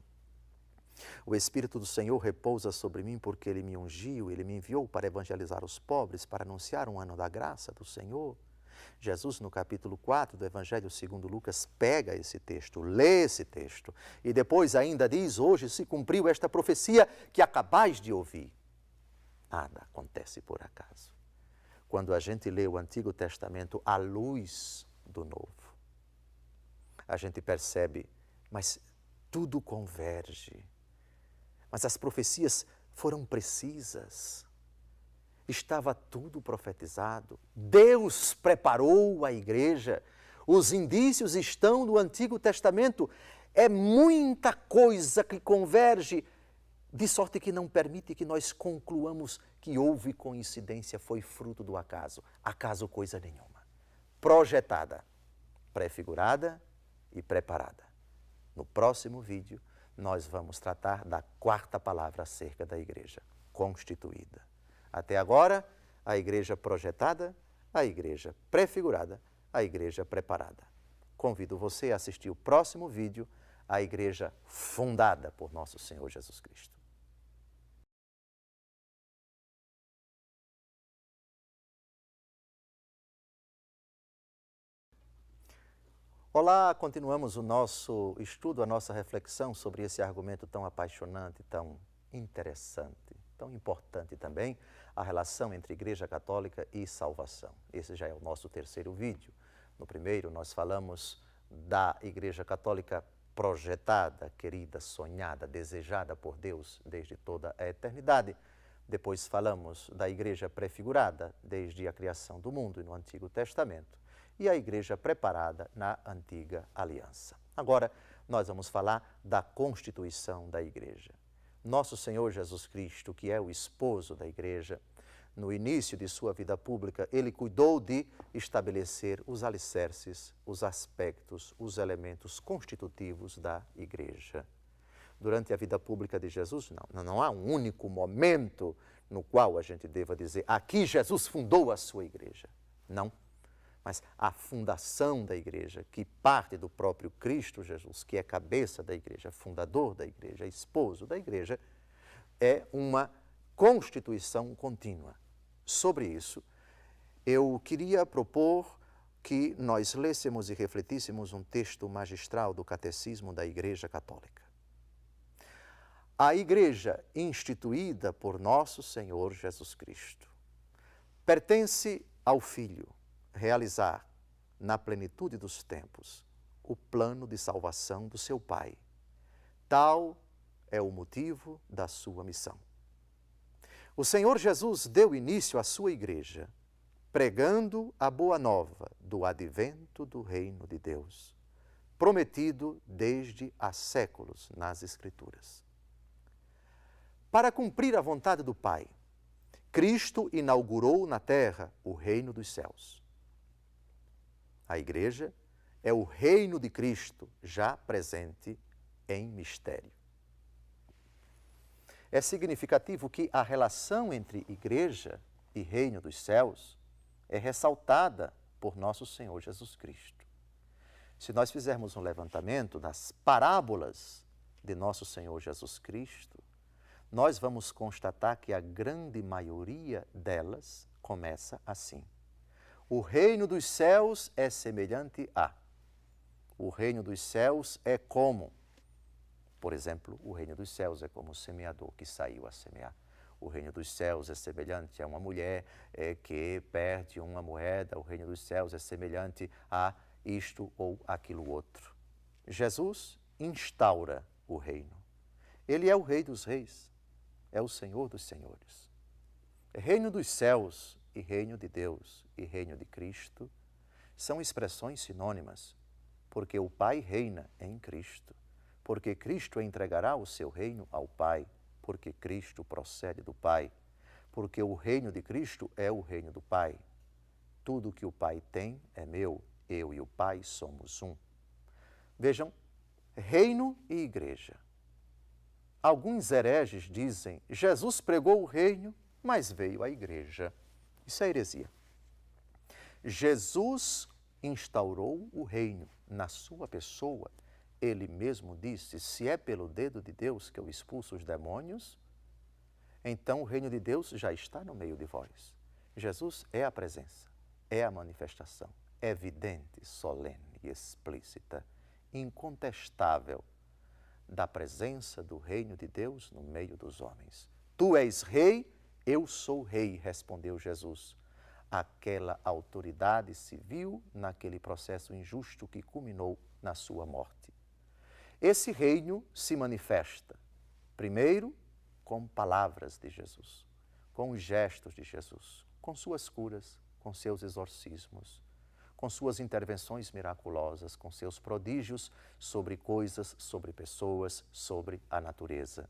O Espírito do Senhor repousa sobre mim porque Ele me ungiu, Ele me enviou para evangelizar os pobres, para anunciar um ano da graça do Senhor. Jesus, no capítulo 4 do Evangelho segundo Lucas, pega esse texto, lê esse texto e depois ainda diz, hoje se cumpriu esta profecia que acabais de ouvir. Nada acontece por acaso. Quando a gente lê o Antigo Testamento à luz do Novo, a gente percebe, mas tudo converge. Mas as profecias foram precisas. Estava tudo profetizado. Deus preparou a igreja. Os indícios estão no Antigo Testamento. É muita coisa que converge, de sorte que não permite que nós concluamos que houve coincidência, foi fruto do acaso. Acaso coisa nenhuma. Projetada, prefigurada e preparada. No próximo vídeo, nós vamos tratar da quarta palavra acerca da igreja, constituída. Até agora, a igreja projetada, a igreja prefigurada, a igreja preparada. Convido você a assistir o próximo vídeo, a igreja fundada por nosso Senhor Jesus Cristo. Olá, continuamos o nosso estudo, a nossa reflexão sobre esse argumento tão apaixonante, tão interessante, tão importante também, a relação entre Igreja Católica e salvação. Esse já é o nosso terceiro vídeo. No primeiro, nós falamos da Igreja Católica projetada, querida, sonhada, desejada por Deus desde toda a eternidade. Depois falamos da Igreja prefigurada, desde a criação do mundo e no Antigo Testamento. E a igreja preparada na Antiga Aliança. Agora, nós vamos falar da constituição da igreja. Nosso Senhor Jesus Cristo, que é o esposo da igreja, no início de sua vida pública, ele cuidou de estabelecer os alicerces, os aspectos, os elementos constitutivos da igreja. Durante a vida pública de Jesus, não há um único momento no qual a gente deva dizer, aqui Jesus fundou a sua igreja. Não. Mas a fundação da igreja, que parte do próprio Cristo Jesus, que é cabeça da igreja, fundador da igreja, esposo da igreja, é uma constituição contínua. Sobre isso, eu queria propor que nós lêssemos e refletíssemos um texto magistral do Catecismo da Igreja Católica. A igreja instituída por nosso Senhor Jesus Cristo pertence ao Filho, realizar, na plenitude dos tempos, o plano de salvação do seu Pai. Tal é o motivo da sua missão. O Senhor Jesus deu início à sua igreja, pregando a boa nova do advento do reino de Deus, prometido desde há séculos nas Escrituras. Para cumprir a vontade do Pai, Cristo inaugurou na terra o reino dos céus. a igreja, é o reino de Cristo já presente em mistério. É significativo que a relação entre igreja e reino dos céus é ressaltada por nosso Senhor Jesus Cristo. Se nós fizermos um levantamento das parábolas de nosso Senhor Jesus Cristo, nós vamos constatar que a grande maioria delas começa assim. O reino dos céus é semelhante a. O reino dos céus é como. Por exemplo, o reino dos céus é como o semeador que saiu a semear. O reino dos céus é semelhante a uma mulher que perde uma moeda. O reino dos céus é semelhante a isto ou aquilo outro. Jesus instaura o reino. Ele é o Rei dos Reis, é o Senhor dos Senhores. Reino dos céus e reino de Deus e reino de Cristo são expressões sinônimas, porque o Pai reina em Cristo, porque Cristo entregará o seu reino ao Pai, porque Cristo procede do Pai, porque o reino de Cristo é o reino do Pai. Tudo que o Pai tem é meu, eu e o Pai somos um. Vejam, reino e igreja. Alguns hereges dizem, Jesus pregou o reino, mas veio a igreja. Isso é heresia. Jesus instaurou o reino na sua pessoa. Ele mesmo disse, se é pelo dedo de Deus que eu expulso os demônios, então o reino de Deus já está no meio de vós. Jesus é a presença, é a manifestação, evidente, solene e explícita, incontestável, da presença do reino de Deus no meio dos homens. Tu és rei, eu sou rei, respondeu Jesus. Aquela autoridade civil naquele processo injusto que culminou na sua morte. Esse reino se manifesta, primeiro, com palavras de Jesus, com os gestos de Jesus, com suas curas, com seus exorcismos, com suas intervenções miraculosas, com seus prodígios sobre coisas, sobre pessoas, sobre a natureza.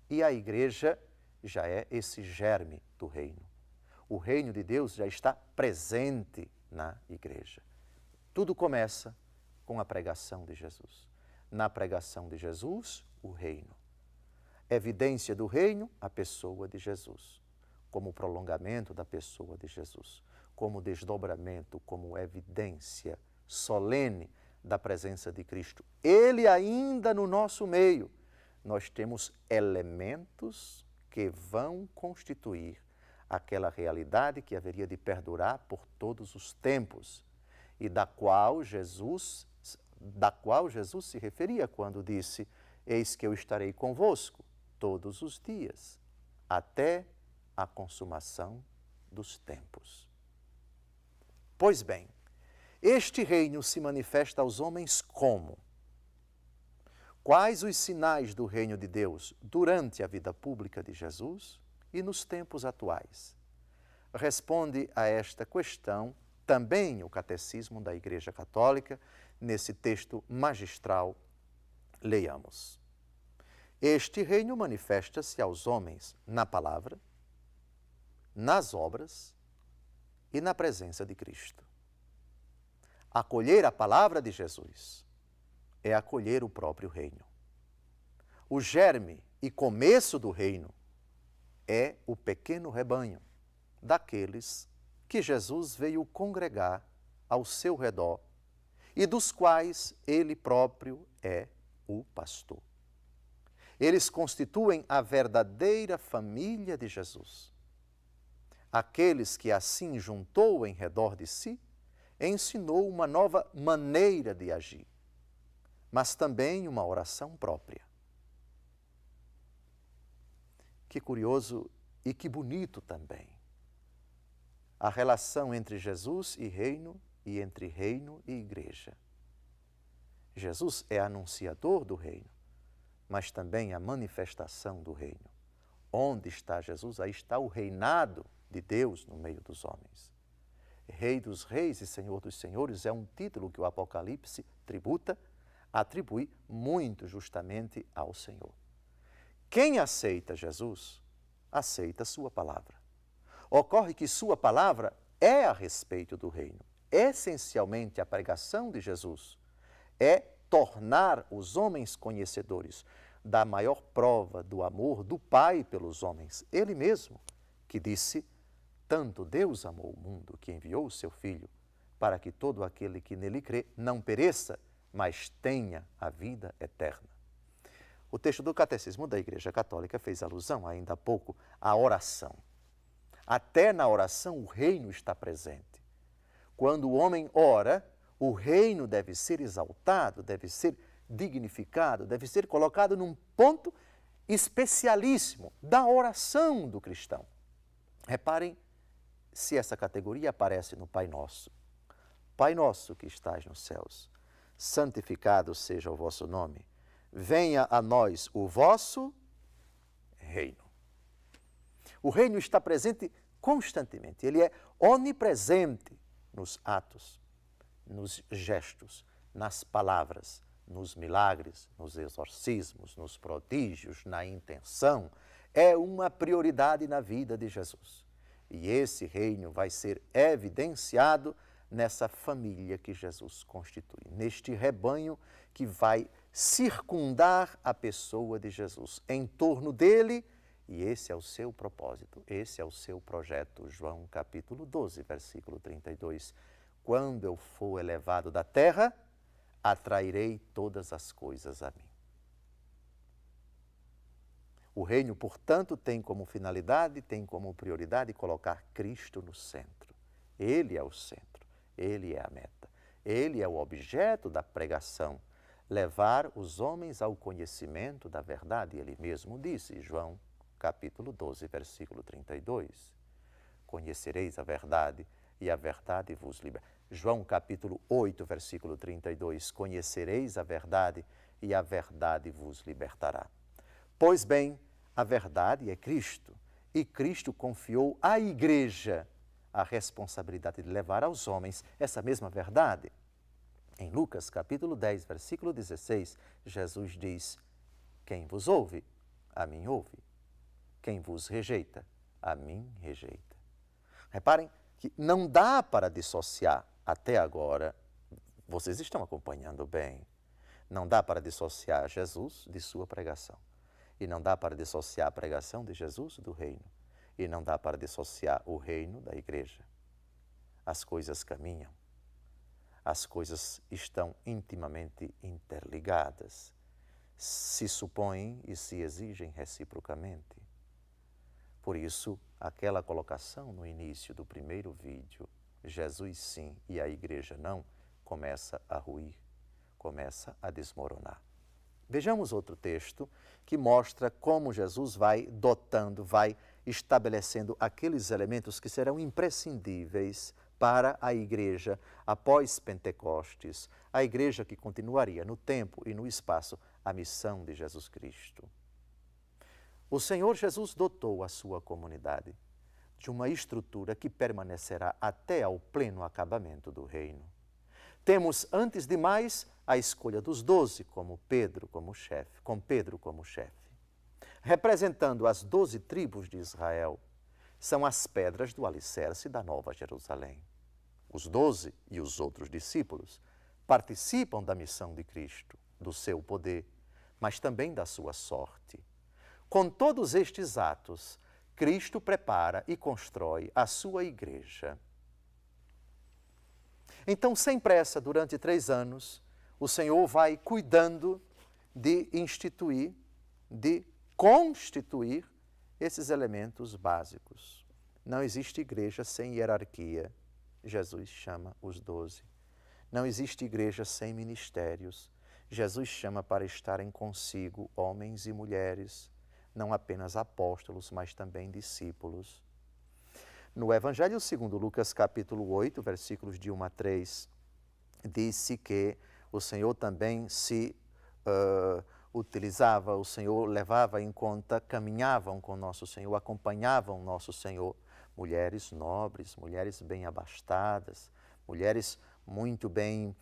E a igreja já é esse germe do reino. O reino de Deus já está presente na igreja. Tudo começa com a pregação de Jesus. Na pregação de Jesus, o reino. Evidência do reino, a pessoa de Jesus. Como prolongamento da pessoa de Jesus. Como desdobramento, como evidência solene da presença de Cristo. Ele ainda no nosso meio. Nós temos elementos que vão constituir aquela realidade que haveria de perdurar por todos os tempos e da qual Jesus se referia quando disse, eis que eu estarei convosco todos os dias, até a consumação dos tempos. Pois bem, este reino se manifesta aos homens como? Quais os sinais do reino de Deus durante a vida pública de Jesus e nos tempos atuais? Responde a esta questão também o Catecismo da Igreja Católica, nesse texto magistral, leiamos. Este reino manifesta-se aos homens na palavra, nas obras e na presença de Cristo. Acolher a palavra de Jesus é acolher o próprio reino. O germe e começo do reino é o pequeno rebanho daqueles que Jesus veio congregar ao seu redor e dos quais ele próprio é o pastor. Eles constituem a verdadeira família de Jesus. Aqueles que assim juntou em redor de si, ensinou uma nova maneira de agir, mas também uma oração própria. Que curioso e que bonito também a relação entre Jesus e reino e entre reino e igreja. Jesus é anunciador do reino, mas também a manifestação do reino. Onde está Jesus? Aí está o reinado de Deus no meio dos homens. Rei dos reis e Senhor dos senhores é um título que o Apocalipse atribui muito justamente ao Senhor. Quem aceita Jesus, aceita sua palavra. Ocorre que sua palavra é a respeito do reino, essencialmente a pregação de Jesus é tornar os homens conhecedores da maior prova do amor do Pai pelos homens. Ele mesmo que disse: tanto Deus amou o mundo que enviou o seu Filho, para que todo aquele que nele crê não pereça, mas tenha a vida eterna. O texto do Catecismo da Igreja Católica fez alusão, ainda há pouco, à oração. Até na oração o reino está presente. Quando o homem ora, o reino deve ser exaltado, deve ser dignificado, deve ser colocado num ponto especialíssimo da oração do cristão. Reparem se essa categoria aparece no Pai Nosso. Pai nosso que estás nos céus, santificado seja o vosso nome. Venha a nós o vosso reino. O reino está presente constantemente. Ele é onipresente nos atos, nos gestos, nas palavras, nos milagres, nos exorcismos, nos prodígios, na intenção. É uma prioridade na vida de Jesus. E esse reino vai ser evidenciado nessa família que Jesus constitui, neste rebanho que vai circundar a pessoa de Jesus, em torno dele, e esse é o seu propósito, esse é o seu projeto. João capítulo 12, versículo 32. Quando eu for elevado da terra, atrairei todas as coisas a mim. O reino, portanto, tem como finalidade, tem como prioridade colocar Cristo no centro. Ele é o centro. Ele é a meta, ele é o objeto da pregação, levar os homens ao conhecimento da verdade. Ele mesmo disse, João capítulo 12, versículo 32, conhecereis a verdade e a verdade vos libertará. João capítulo 8, versículo 32, conhecereis a verdade e a verdade vos libertará. Pois bem, a verdade é Cristo, e Cristo confiou à igreja a responsabilidade de levar aos homens essa mesma verdade. Em Lucas, capítulo 10, versículo 16, Jesus diz: quem vos ouve, a mim ouve. Quem vos rejeita, a mim rejeita. Reparem que não dá para dissociar até agora, vocês estão acompanhando bem, não dá para dissociar Jesus de sua pregação. E não dá para dissociar a pregação de Jesus do reino. E não dá para dissociar o reino da igreja. As coisas caminham. As coisas estão intimamente interligadas. Se supõem e se exigem reciprocamente. Por isso, aquela colocação no início do primeiro vídeo, Jesus sim e a igreja não, começa a ruir, começa a desmoronar. Vejamos outro texto que mostra como Jesus vai dotando, vai estabelecendo aqueles elementos que serão imprescindíveis para a igreja após Pentecostes, a igreja que continuaria no tempo e no espaço a missão de Jesus Cristo. O Senhor Jesus dotou a sua comunidade de uma estrutura que permanecerá até ao pleno acabamento do reino. Temos, antes de mais, a escolha dos 12 com Pedro como chefe. Representando as 12 tribos de Israel, são as pedras do alicerce da Nova Jerusalém. Os 12 e os outros discípulos participam da missão de Cristo, do seu poder, mas também da sua sorte. Com todos estes atos, Cristo prepara e constrói a sua igreja. Então, sem pressa, durante 3 anos, o Senhor vai cuidando de instituir, de constituir esses elementos básicos. Não existe igreja sem hierarquia. Jesus chama os 12. Não existe igreja sem ministérios. Jesus chama para estarem consigo homens e mulheres, não apenas apóstolos, mas também discípulos. No Evangelho segundo Lucas, capítulo 8, versículos de 1 a 3, disse que o Senhor também se utilizava, o Senhor levava em conta, caminhavam com Nosso Senhor, acompanhavam Nosso Senhor, mulheres nobres, mulheres bem abastadas, mulheres muito bem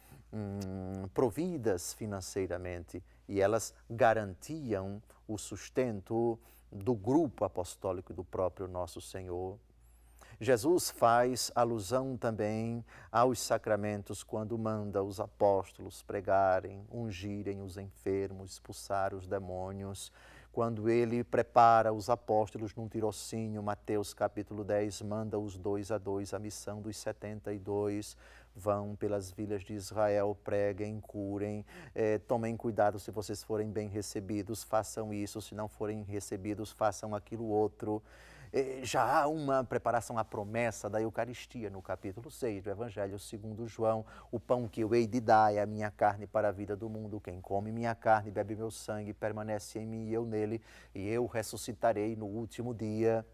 providas financeiramente, e elas garantiam o sustento do grupo apostólico do próprio Nosso Senhor. Jesus faz alusão também aos sacramentos quando manda os apóstolos pregarem, ungirem os enfermos, expulsar os demônios. Quando ele prepara os apóstolos num tirocínio, Mateus capítulo 10, manda os 2 a 2, a missão dos 72, vão pelas vilas de Israel, preguem, curem, tomem cuidado se vocês forem bem recebidos, façam isso, se não forem recebidos, façam aquilo outro. Já há uma preparação à promessa da Eucaristia no capítulo 6 do Evangelho segundo João. O pão que eu hei de dar é a minha carne para a vida do mundo. Quem come minha carne e bebe meu sangue permanece em mim e eu nele, e eu ressuscitarei no último dia.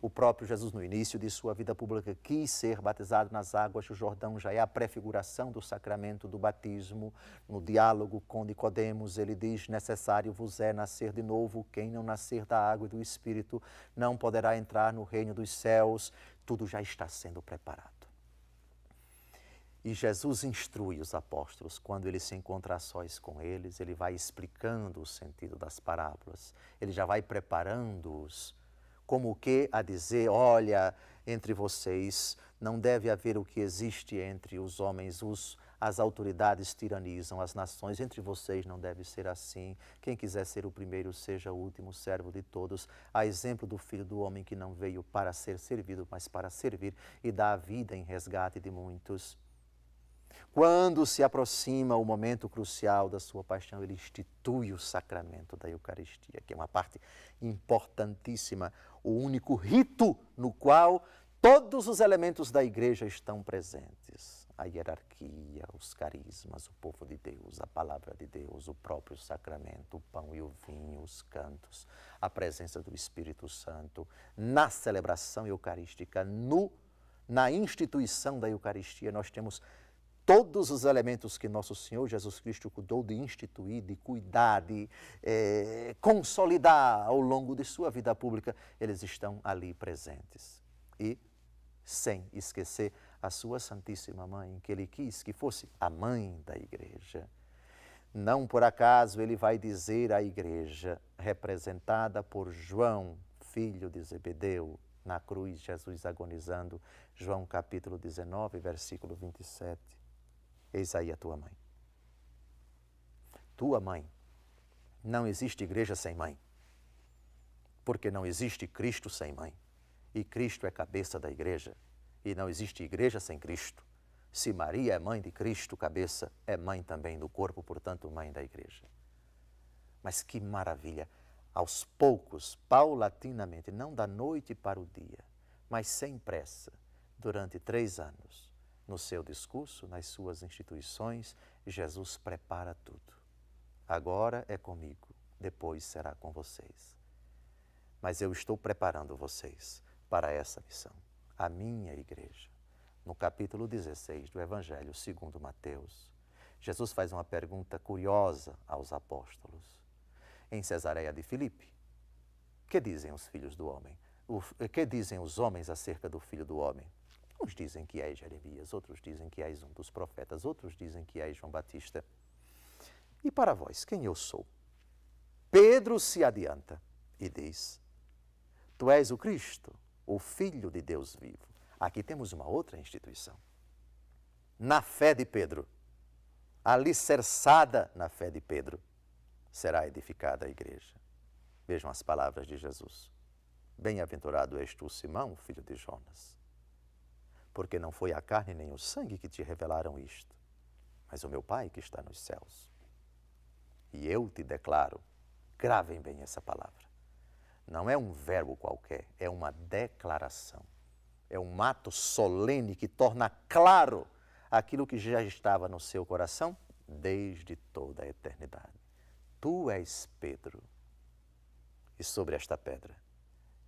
O próprio Jesus, no início de sua vida pública, quis ser batizado nas águas do Jordão, já é a prefiguração do sacramento do batismo. No diálogo com Nicodemos, ele diz: necessário vos é nascer de novo, quem não nascer da água e do Espírito não poderá entrar no reino dos céus. Tudo já está sendo preparado. E Jesus instrui os apóstolos, quando ele se encontra a sós com eles, ele vai explicando o sentido das parábolas, ele já vai preparando-os, como que a dizer: olha, entre vocês não deve haver o que existe entre os homens, as autoridades tiranizam as nações, entre vocês não deve ser assim. Quem quiser ser o primeiro, seja o último, servo de todos. A exemplo do Filho do Homem, que não veio para ser servido, mas para servir e dar a vida em resgate de muitos. Quando se aproxima o momento crucial da sua paixão, ele institui o sacramento da Eucaristia, que é uma parte importantíssima, o único rito no qual todos os elementos da igreja estão presentes. A hierarquia, os carismas, o povo de Deus, a palavra de Deus, o próprio sacramento, o pão e o vinho, os cantos, a presença do Espírito Santo, na celebração eucarística, na instituição da Eucaristia, nós temos todos os elementos que nosso Senhor Jesus Cristo cuidou de instituir, de cuidar, de consolidar ao longo de sua vida pública, eles estão ali presentes. E, sem esquecer a sua Santíssima Mãe, que ele quis que fosse a mãe da igreja. Não por acaso ele vai dizer à igreja, representada por João, filho de Zebedeu, na cruz, Jesus agonizando, João capítulo 19, versículo 27. Eis aí a tua mãe. Tua mãe. Não existe igreja sem mãe, porque não existe Cristo sem mãe. E Cristo é cabeça da igreja, e não existe igreja sem Cristo. Se Maria é mãe de Cristo, cabeça, é mãe também do corpo, portanto, mãe da igreja. Mas que maravilha! Aos poucos, paulatinamente, não da noite para o dia, mas sem pressa, durante 3 anos, no seu discurso, nas suas instituições, Jesus prepara tudo. Agora é comigo, depois será com vocês. Mas eu estou preparando vocês para essa missão, a minha igreja. No capítulo 16 do Evangelho segundo Mateus, Jesus faz uma pergunta curiosa aos apóstolos. Em Cesareia de Filipe, que dizem os filhos do homem? Que dizem os homens acerca do Filho do Homem? Uns dizem que és Jeremias, outros dizem que és um dos profetas, outros dizem que és João Batista. E para vós, quem eu sou? Pedro se adianta e diz: tu és o Cristo, o Filho de Deus vivo. Aqui temos uma outra instituição. Na fé de Pedro, alicerçada na fé de Pedro, será edificada a igreja. Vejam as palavras de Jesus. Bem-aventurado és tu, Simão, filho de Jonas, porque não foi a carne nem o sangue que te revelaram isto, mas o meu Pai que está nos céus. E eu te declaro, gravem bem essa palavra, não é um verbo qualquer, é uma declaração. É um ato solene que torna claro aquilo que já estava no seu coração desde toda a eternidade. Tu és Pedro, e sobre esta pedra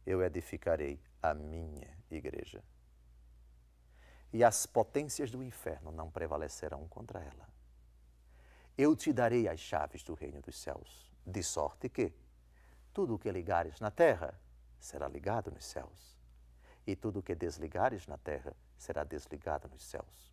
eu edificarei a minha igreja. E as potências do inferno não prevalecerão contra ela. Eu te darei as chaves do reino dos céus, de sorte que tudo o que ligares na terra será ligado nos céus, e tudo o que desligares na terra será desligado nos céus.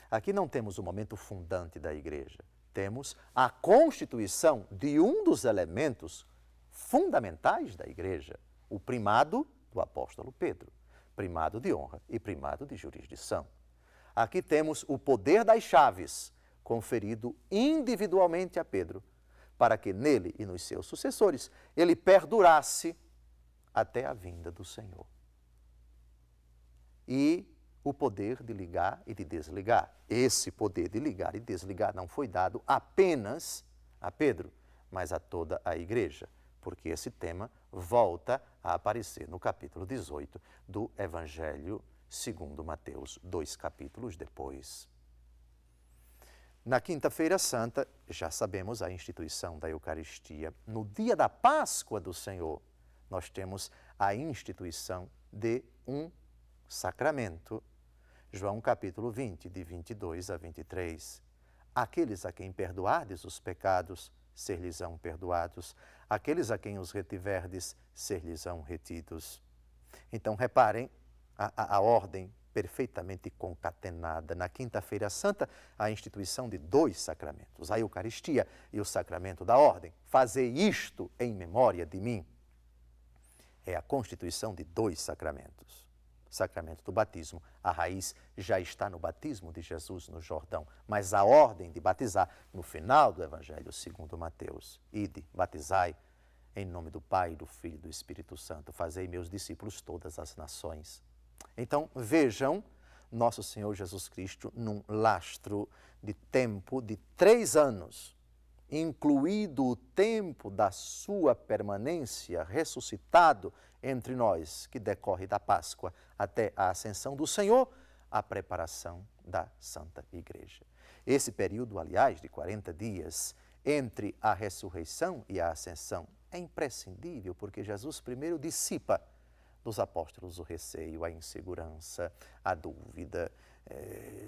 Aqui não temos o momento fundante da igreja, temos a constituição de um dos elementos fundamentais da igreja, o primado do apóstolo Pedro. primado de honra e primado de jurisdição. Aqui temos o poder das chaves, conferido individualmente a Pedro, para que nele e nos seus sucessores ele perdurasse até a vinda do Senhor. E o poder de ligar e de desligar. Esse poder de ligar e desligar não foi dado apenas a Pedro, mas a toda a igreja, porque esse tema volta a aparecer no capítulo 18 do Evangelho segundo Mateus, 2 capítulos depois. Na Quinta-feira Santa, já sabemos a instituição da Eucaristia. No dia da Páscoa do Senhor, nós temos a instituição de um sacramento. João capítulo 20, de 22 a 23. Aqueles a quem perdoardes os pecados, ser-lhes-ão perdoados. Aqueles a quem os retiverdes, ser-lhes-ão retidos. Então, reparem a ordem perfeitamente concatenada. Na Quinta-feira Santa, a instituição de dois sacramentos, a Eucaristia e o sacramento da ordem. Fazei isto em memória de mim. É a constituição de dois sacramentos. Sacramento do batismo, a raiz já está no batismo de Jesus no Jordão, mas a ordem de batizar no final do Evangelho segundo Mateus. Ide, batizai, em nome do Pai, do Filho e do Espírito Santo, fazei meus discípulos todas as nações. Então, vejam nosso Senhor Jesus Cristo num lastro de tempo de 3 anos, incluído o tempo da sua permanência ressuscitado entre nós, que decorre da Páscoa até a ascensão do Senhor, a preparação da Santa Igreja. Esse período, aliás, de 40 dias entre a ressurreição e a ascensão é imprescindível, porque Jesus primeiro dissipa dos apóstolos o receio, a insegurança, a dúvida.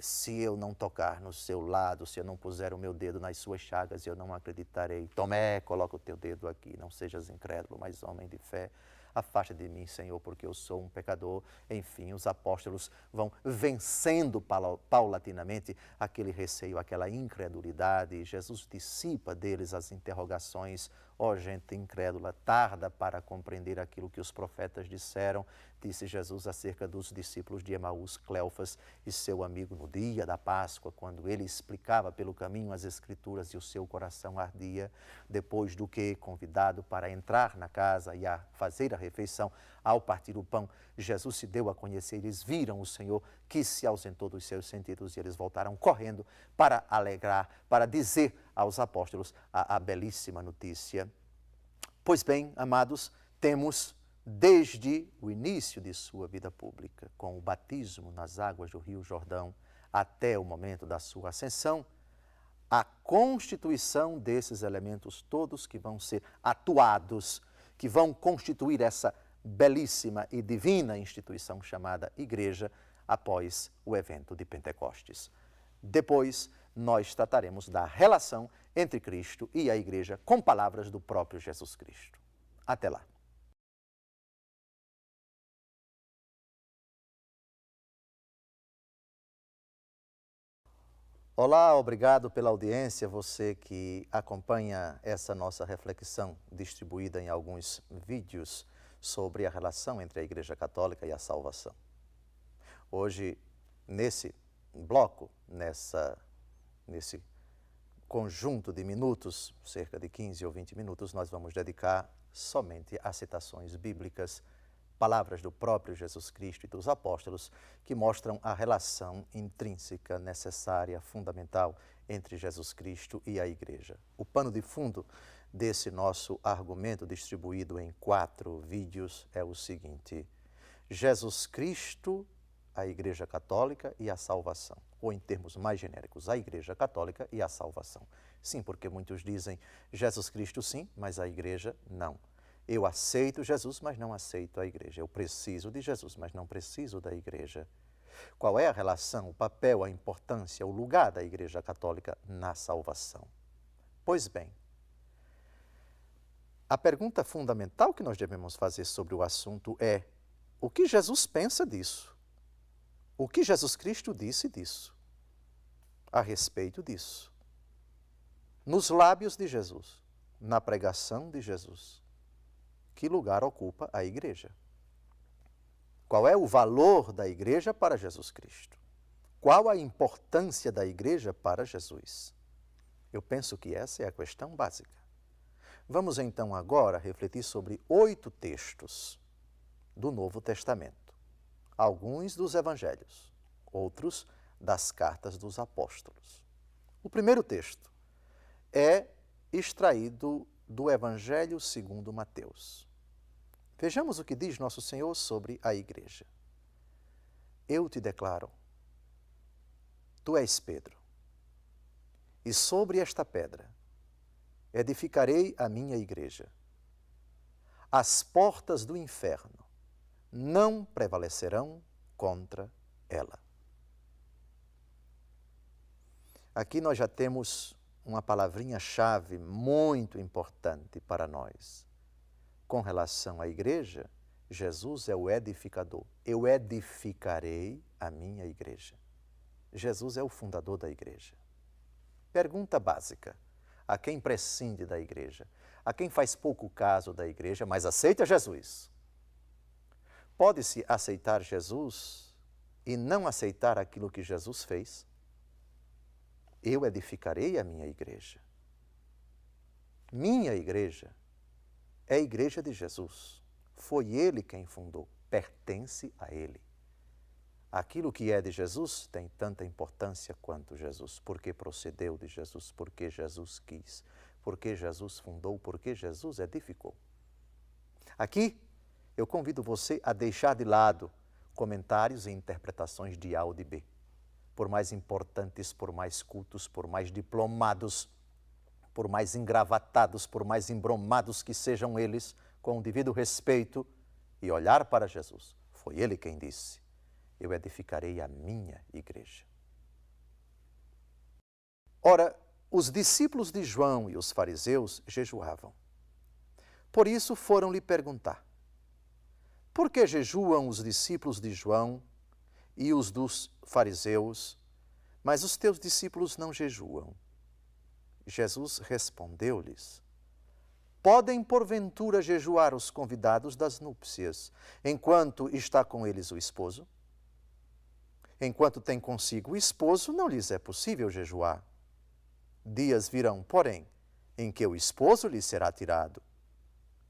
Se eu não tocar no seu lado, se eu não puser o meu dedo nas suas chagas, eu não acreditarei. Tomé, coloca o teu dedo aqui, não sejas incrédulo, mas homem de fé. Afasta de mim, Senhor, porque eu sou um pecador. Enfim, os apóstolos vão vencendo paulatinamente aquele receio, aquela incredulidade. E Jesus dissipa deles as interrogações. Ó gente incrédula, tarda para compreender aquilo que os profetas disseram, disse Jesus acerca dos discípulos de Emaús, Cleofas e seu amigo no dia da Páscoa, quando ele explicava pelo caminho as Escrituras e o seu coração ardia, depois do que, convidado para entrar na casa e a fazer a refeição, ao partir o pão, Jesus se deu a conhecer, eles viram o Senhor que se ausentou dos seus sentidos e eles voltaram correndo para alegrar, para dizer aos apóstolos a belíssima notícia. Pois bem, amados, temos desde o início de sua vida pública, com o batismo nas águas do Rio Jordão, até o momento da sua ascensão, a constituição desses elementos todos que vão ser atuados, que vão constituir essa belíssima e divina instituição chamada Igreja após o evento de Pentecostes. Depois, nós trataremos da relação entre Cristo e a Igreja com palavras do próprio Jesus Cristo. Até lá. Olá, obrigado pela audiência, você que acompanha essa nossa reflexão distribuída em alguns vídeos sobre a relação entre a Igreja Católica e a salvação. Hoje, nesse bloco, nesse conjunto de minutos, cerca de 15 ou 20 minutos, nós vamos dedicar somente a citações bíblicas, palavras do próprio Jesus Cristo e dos apóstolos, que mostram a relação intrínseca, necessária, fundamental entre Jesus Cristo e a Igreja. O pano de fundo desse nosso argumento distribuído em 4 vídeos é o seguinte: Jesus Cristo, a Igreja Católica e a salvação. Ou em termos mais genéricos, a Igreja Católica e a salvação. Sim, porque muitos dizem Jesus Cristo sim, mas a Igreja não. Eu aceito Jesus, mas não aceito a Igreja. Eu preciso de Jesus, mas não preciso da Igreja. Qual é a relação, o papel, a importância, o lugar da Igreja Católica na salvação? Pois bem, a pergunta fundamental que nós devemos fazer sobre o assunto é: o que Jesus pensa disso? O que Jesus Cristo disse disso? A respeito disso? Nos lábios de Jesus, na pregação de Jesus, que lugar ocupa a Igreja? Qual é o valor da igreja para Jesus Cristo? Qual a importância da igreja para Jesus? Eu penso que essa é a questão básica. Vamos então agora refletir sobre 8 textos do Novo Testamento. Alguns dos evangelhos, outros das cartas dos apóstolos. O primeiro texto é extraído do Evangelho segundo Mateus. Vejamos o que diz nosso Senhor sobre a igreja. Eu te declaro, tu és Pedro, e sobre esta pedra edificarei a minha igreja. As portas do inferno não prevalecerão contra ela. Aqui nós já temos uma palavrinha-chave muito importante para nós. Com relação à igreja, Jesus é o edificador. Eu edificarei a minha igreja. Jesus é o fundador da igreja. Pergunta básica: a quem prescinde da igreja? A quem faz pouco caso da igreja, mas aceita Jesus? Pode-se aceitar Jesus e não aceitar aquilo que Jesus fez? Eu edificarei a minha igreja. Minha igreja é a igreja de Jesus. Foi Ele quem fundou, pertence a Ele. Aquilo que é de Jesus tem tanta importância quanto Jesus, porque procedeu de Jesus, porque Jesus quis, porque Jesus fundou, porque Jesus edificou. Aqui eu convido você a deixar de lado comentários e interpretações de A ou de B. Por mais importantes, por mais cultos, por mais diplomados, por mais engravatados, por mais embromados que sejam eles, com o devido respeito e olhar para Jesus. Foi Ele quem disse: eu edificarei a minha igreja. Ora, os discípulos de João e os fariseus jejuavam. Por isso foram lhe perguntar: por que jejuam os discípulos de João e os dos fariseus, mas os teus discípulos não jejuam? Jesus respondeu-lhes: podem porventura jejuar os convidados das núpcias, enquanto está com eles o esposo? Enquanto tem consigo o esposo, não lhes é possível jejuar. Dias virão, porém, em que o esposo lhes será tirado,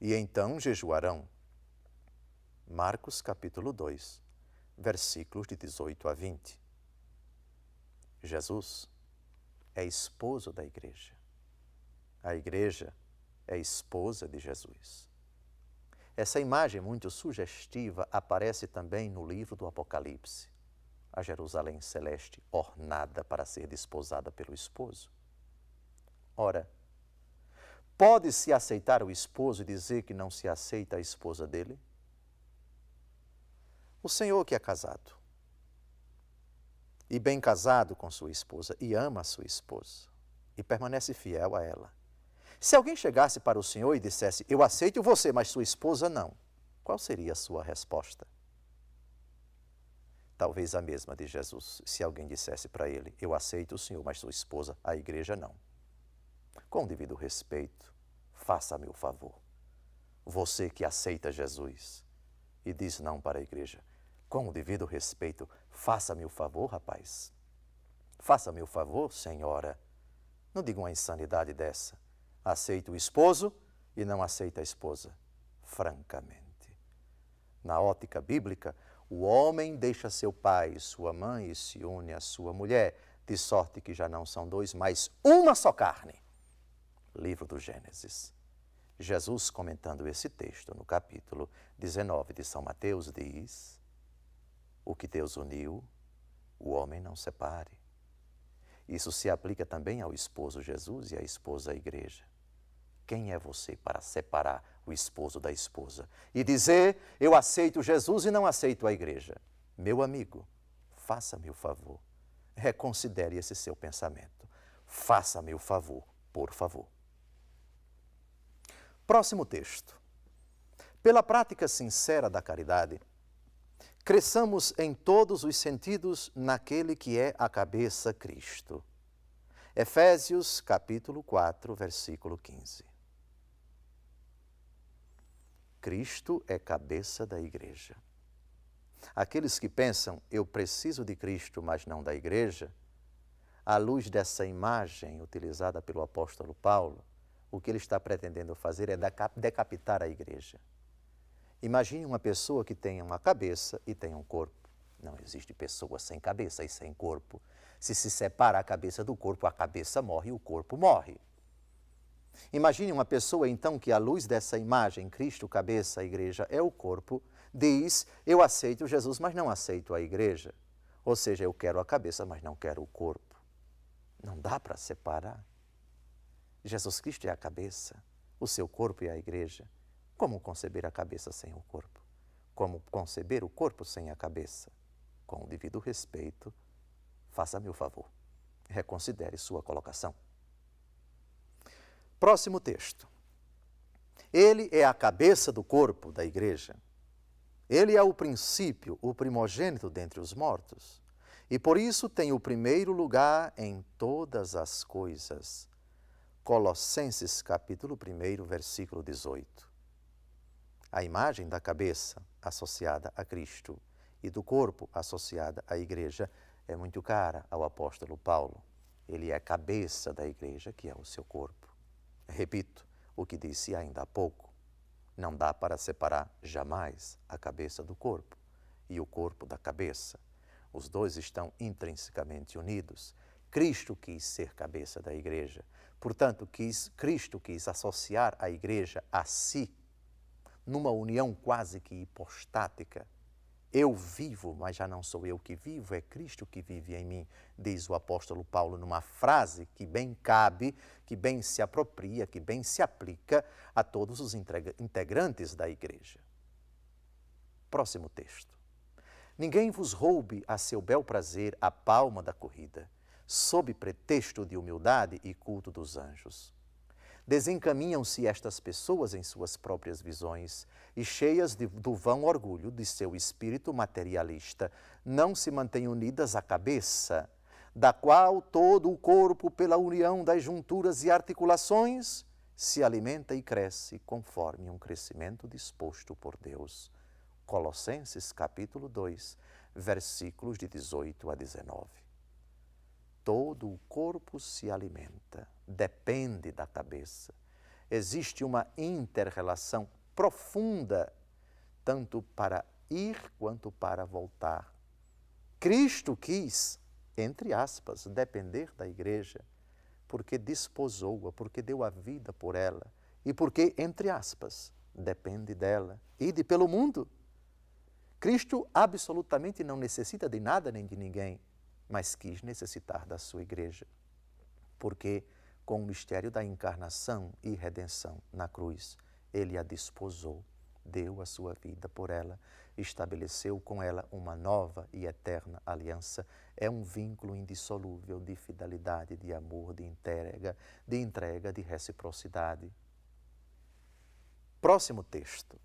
e então jejuarão. Marcos capítulo 2, versículos de 18 a 20. Jesus é esposo da igreja. A igreja é esposa de Jesus. Essa imagem muito sugestiva aparece também no livro do Apocalipse. A Jerusalém celeste ornada para ser desposada pelo esposo. Ora, pode-se aceitar o esposo e dizer que não se aceita a esposa dele? O Senhor que é casado, e bem casado com sua esposa, e ama a sua esposa, e permanece fiel a ela. Se alguém chegasse para o Senhor e dissesse: eu aceito você, mas sua esposa não, qual seria a sua resposta? Talvez a mesma de Jesus, se alguém dissesse para ele: eu aceito o Senhor, mas sua esposa, a igreja não. Com devido respeito, faça-me o favor. Você que aceita Jesus e diz não para a igreja, com o devido respeito, faça-me o favor, rapaz. Faça-me o favor, senhora. Não diga uma insanidade dessa. Aceita o esposo e não aceita a esposa. Francamente. Na ótica bíblica, o homem deixa seu pai e sua mãe e se une à sua mulher, de sorte que já não são dois, mas uma só carne. Livro do Gênesis. Jesus, comentando esse texto no capítulo 19 de São Mateus, diz: o que Deus uniu, o homem não separe. Isso se aplica também ao esposo Jesus e à esposa igreja. Quem é você para separar o esposo da esposa e dizer: eu aceito Jesus e não aceito a igreja? Meu amigo, faça-me o favor, reconsidere esse seu pensamento. Faça-me o favor, por favor. Próximo texto. Pela prática sincera da caridade, cresçamos em todos os sentidos naquele que é a cabeça, Cristo. Efésios capítulo 4, versículo 15. Cristo é cabeça da igreja. Aqueles que pensam, eu preciso de Cristo, mas não da igreja, à luz dessa imagem utilizada pelo apóstolo Paulo, o que ele está pretendendo fazer é decapitar a igreja. Imagine uma pessoa que tenha uma cabeça e tenha um corpo. Não existe pessoa sem cabeça e sem corpo. Se separa a cabeça do corpo, a cabeça morre e o corpo morre. Imagine uma pessoa, então, que à luz dessa imagem, Cristo, cabeça, a igreja é o corpo, diz, eu aceito Jesus, mas não aceito a igreja. Ou seja, eu quero a cabeça, mas não quero o corpo. Não dá para separar. Jesus Cristo é a cabeça, o seu corpo é a igreja. Como conceber a cabeça sem o corpo? Como conceber o corpo sem a cabeça? Com o devido respeito, faça-me o favor, reconsidere sua colocação. Próximo texto. Ele é a cabeça do corpo da igreja. Ele é o princípio, o primogênito dentre os mortos. E por isso tem o primeiro lugar em todas as coisas. Colossenses capítulo 1, versículo 18. A imagem da cabeça associada a Cristo e do corpo associada à igreja é muito cara ao apóstolo Paulo. Ele é a cabeça da igreja, que é o seu corpo. Repito o que disse ainda há pouco. Não dá para separar jamais a cabeça do corpo e o corpo da cabeça. Os dois estão intrinsecamente unidos. Cristo quis ser cabeça da igreja. Portanto, Cristo quis associar a igreja a si, numa união quase que hipostática. Eu vivo, mas já não sou eu que vivo, é Cristo que vive em mim, diz o apóstolo Paulo numa frase que bem cabe, que bem se apropria, que bem se aplica a todos os integrantes da igreja. Próximo texto. Ninguém vos roube a seu bel prazer a palma da corrida, sob pretexto de humildade e culto dos anjos. Desencaminham-se estas pessoas em suas próprias visões e, cheias do vão orgulho de seu espírito materialista, não se mantêm unidas à cabeça, da qual todo o corpo, pela união das junturas e articulações, se alimenta e cresce conforme um crescimento disposto por Deus. Colossenses capítulo 2, versículos de 18 a 19. Todo o corpo se alimenta, depende da cabeça. Existe uma inter-relação profunda, tanto para ir quanto para voltar. Cristo quis, entre aspas, depender da igreja, porque desposou-a, porque deu a vida por ela, e porque, entre aspas, depende dela. Ide pelo mundo. Cristo absolutamente não necessita de nada nem de ninguém, mas quis necessitar da sua igreja, porque com o mistério da encarnação e redenção na cruz, ele a desposou, deu a sua vida por ela, estabeleceu com ela uma nova e eterna aliança. É um vínculo indissolúvel de fidelidade, de amor, de entrega, de reciprocidade. Próximo texto.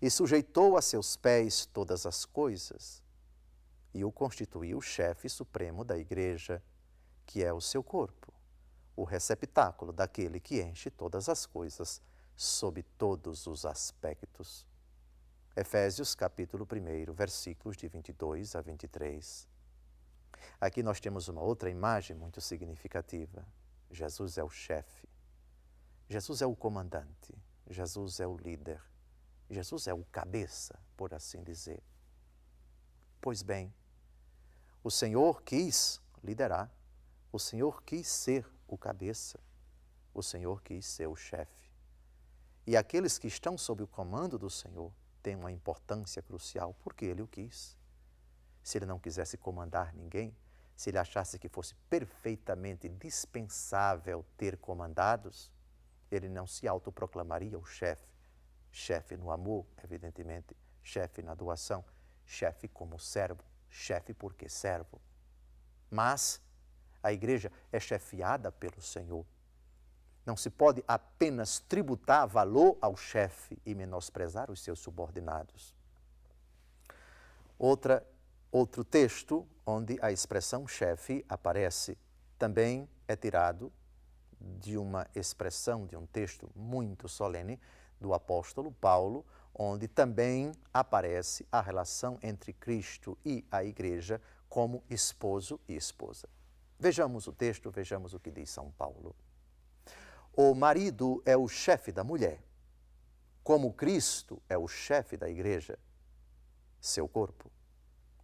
E sujeitou a seus pés todas as coisas, e o constituiu chefe supremo da igreja, que é o seu corpo, o receptáculo daquele que enche todas as coisas, sob todos os aspectos. Efésios capítulo 1, versículos de 22 a 23. Aqui nós temos uma outra imagem muito significativa. Jesus é o chefe, Jesus é o comandante, Jesus é o líder, Jesus é o cabeça, por assim dizer. Pois bem, o Senhor quis liderar, o Senhor quis ser o cabeça, o Senhor quis ser o chefe. E aqueles que estão sob o comando do Senhor têm uma importância crucial, porque Ele o quis. Se Ele não quisesse comandar ninguém, se Ele achasse que fosse perfeitamente dispensável ter comandados, Ele não se autoproclamaria o chefe. Chefe no amor, evidentemente, chefe na doação, chefe como servo, chefe porque servo. Mas a igreja é chefiada pelo Senhor. Não se pode apenas tributar valor ao chefe e menosprezar os seus subordinados. Outro texto onde a expressão chefe aparece também é tirado de uma expressão, de um texto muito solene do apóstolo Paulo, onde também aparece a relação entre Cristo e a igreja como esposo e esposa. Vejamos o texto, vejamos o que diz São Paulo. O marido é o chefe da mulher, como Cristo é o chefe da igreja, seu corpo,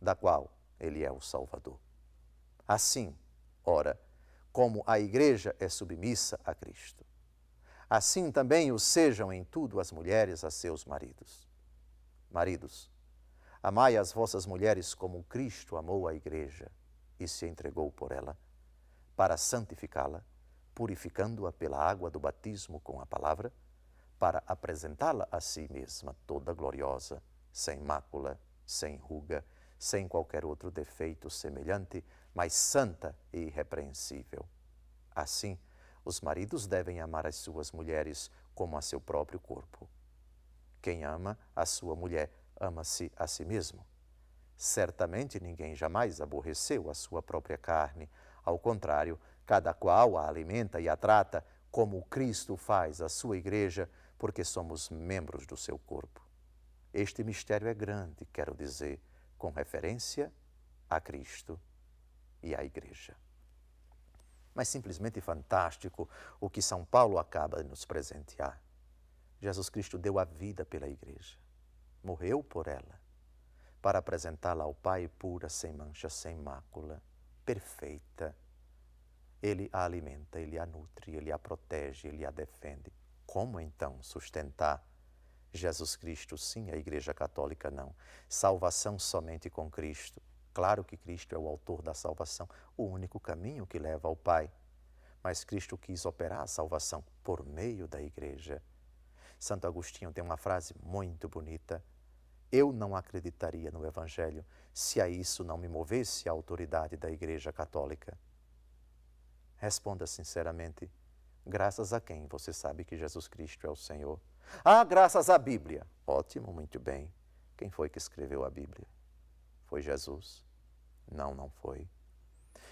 da qual ele é o Salvador. Assim, ora, como a igreja é submissa a Cristo, assim também o sejam em tudo as mulheres a seus maridos. Maridos, amai as vossas mulheres como Cristo amou a igreja e se entregou por ela, para santificá-la, purificando-a pela água do batismo com a palavra, para apresentá-la a si mesma toda gloriosa, sem mácula, sem ruga, sem qualquer outro defeito semelhante, mas santa e irrepreensível. Assim, os maridos devem amar as suas mulheres como a seu próprio corpo. Quem ama a sua mulher, ama-se a si mesmo. Certamente ninguém jamais aborreceu a sua própria carne. Ao contrário, cada qual a alimenta e a trata como Cristo faz a sua igreja, porque somos membros do seu corpo. Este mistério é grande, quero dizer, com referência a Cristo e à igreja. Mas simplesmente fantástico o que São Paulo acaba de nos presentear. Jesus Cristo deu a vida pela igreja, morreu por ela, para apresentá-la ao Pai pura, sem mancha, sem mácula, perfeita. Ele a alimenta, ele a nutre, ele a protege, ele a defende. Como então sustentar Jesus Cristo sim, a Igreja Católica não? Salvação somente com Cristo. Claro que Cristo é o autor da salvação, o único caminho que leva ao Pai. Mas Cristo quis operar a salvação por meio da Igreja. Santo Agostinho tem uma frase muito bonita. Eu não acreditaria no Evangelho se a isso não me movesse a autoridade da Igreja Católica. Responda sinceramente, graças a quem você sabe que Jesus Cristo é o Senhor? Ah, graças à Bíblia. Ótimo, muito bem. Quem foi que escreveu a Bíblia? Foi Jesus? Não, não foi.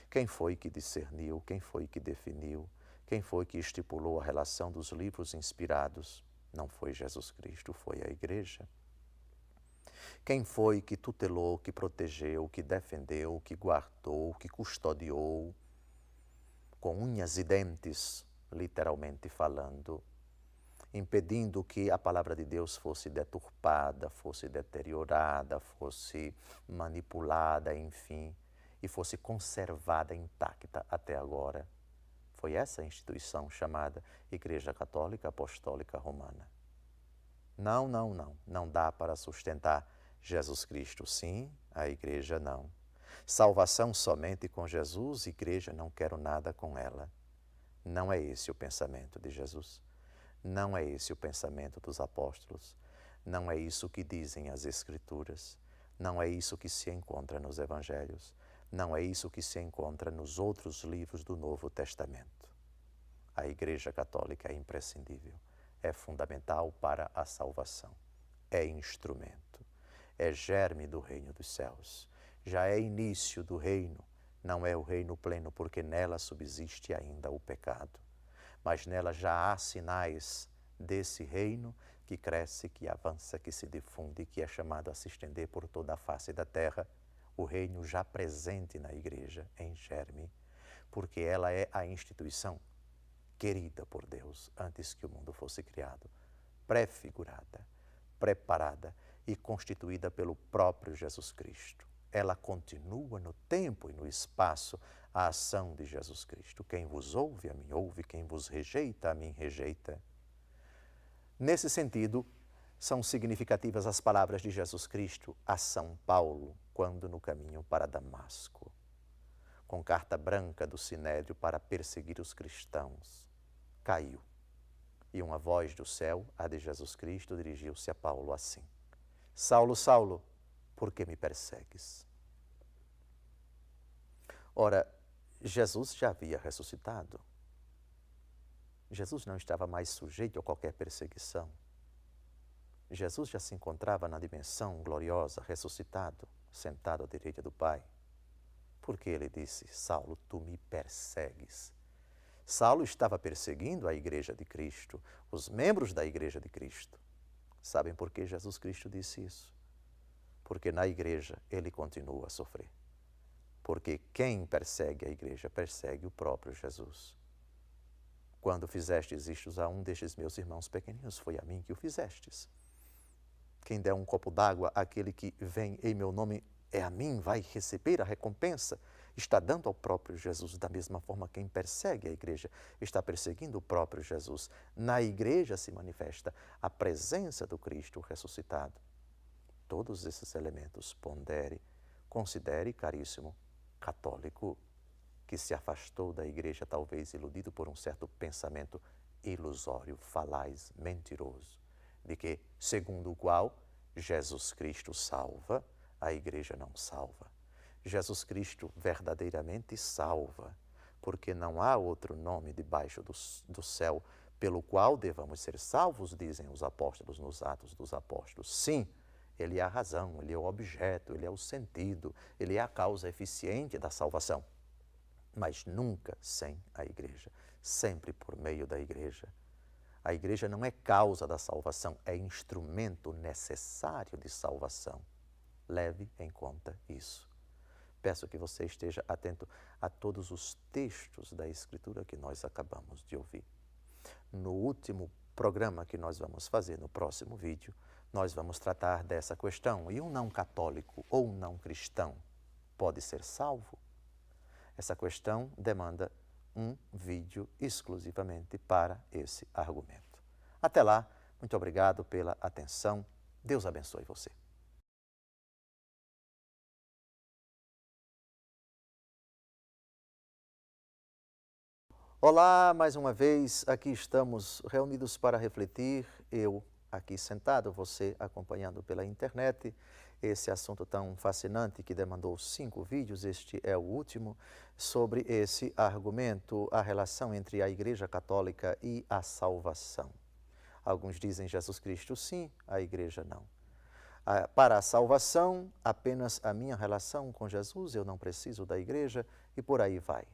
Quem foi que discerniu? Quem foi que definiu? Quem foi que estipulou a relação dos livros inspirados? Não foi Jesus Cristo, foi a Igreja. Quem foi que tutelou, que protegeu, que defendeu, que guardou, que custodiou, com unhas e dentes, literalmente falando, impedindo que a palavra de Deus fosse deturpada, fosse deteriorada, fosse manipulada, enfim, e fosse conservada intacta até agora? Foi essa a instituição chamada Igreja Católica Apostólica Romana. Não, não, não. Não dá para sustentar Jesus Cristo sim, a Igreja não. Salvação somente com Jesus, Igreja não quero nada com ela. Não é esse o pensamento de Jesus. Não é esse o pensamento dos apóstolos. Não é isso que dizem as Escrituras. Não é isso que se encontra nos Evangelhos. Não é isso que se encontra nos outros livros do Novo Testamento. A Igreja Católica é imprescindível, é fundamental para a salvação, é instrumento, é germe do reino dos céus, já é início do reino, não é o reino pleno porque nela subsiste ainda o pecado, mas nela já há sinais desse reino que cresce, que avança, que se difunde, que é chamado a se estender por toda a face da terra, o reino já presente na Igreja, em germe, porque ela é a instituição querida por Deus antes que o mundo fosse criado, prefigurada, preparada e constituída pelo próprio Jesus Cristo. Ela continua no tempo e no espaço a ação de Jesus Cristo. Quem vos ouve, a mim ouve, quem vos rejeita, a mim rejeita. Nesse sentido, são significativas as palavras de Jesus Cristo a São Paulo, quando no caminho para Damasco, com carta branca do Sinédrio para perseguir os cristãos, caiu. E uma voz do céu, a de Jesus Cristo, dirigiu-se a Paulo assim: Saulo, Saulo, por que me persegues? Ora, Jesus já havia ressuscitado. Jesus não estava mais sujeito a qualquer perseguição. Jesus já se encontrava na dimensão gloriosa, ressuscitado, sentado à direita do Pai. Porque ele disse: Saulo, tu me persegues. Saulo estava perseguindo a Igreja de Cristo, os membros da Igreja de Cristo. Sabem por que Jesus Cristo disse isso? Porque na igreja ele continua a sofrer. Porque quem persegue a igreja persegue o próprio Jesus. Quando fizestes isto a um destes meus irmãos pequeninos, foi a mim que o fizestes. Quem der um copo d'água àquele que vem em meu nome, é a mim, vai receber a recompensa. Está dando ao próprio Jesus. Da mesma forma, quem persegue a igreja está perseguindo o próprio Jesus. Na igreja se manifesta a presença do Cristo ressuscitado. Todos esses elementos pondere, considere, caríssimo católico, que se afastou da igreja, talvez iludido por um certo pensamento ilusório, falaz, mentiroso, de que, segundo o qual Jesus Cristo salva, a igreja não salva. Jesus Cristo verdadeiramente salva, porque não há outro nome debaixo do céu pelo qual devamos ser salvos, dizem os apóstolos nos Atos dos Apóstolos. Sim, ele é a razão, ele é o objeto, ele é o sentido, ele é a causa eficiente da salvação. Mas nunca sem a igreja, sempre por meio da igreja. A igreja não é causa da salvação, é instrumento necessário de salvação. Leve em conta isso. Peço que você esteja atento a todos os textos da Escritura que nós acabamos de ouvir. No último programa que nós vamos fazer, no próximo vídeo, nós vamos tratar dessa questão. E um não católico ou um não cristão pode ser salvo? Essa questão demanda um vídeo exclusivamente para esse argumento. Até lá, muito obrigado pela atenção. Deus abençoe você. Olá, mais uma vez, aqui estamos reunidos para refletir, eu aqui sentado, você acompanhando pela internet, esse assunto tão fascinante que demandou 5 vídeos, este é o último, sobre esse argumento, a relação entre a Igreja Católica e a salvação. Alguns dizem Jesus Cristo sim, a Igreja não. Para a salvação, apenas a minha relação com Jesus, eu não preciso da Igreja e por aí vai.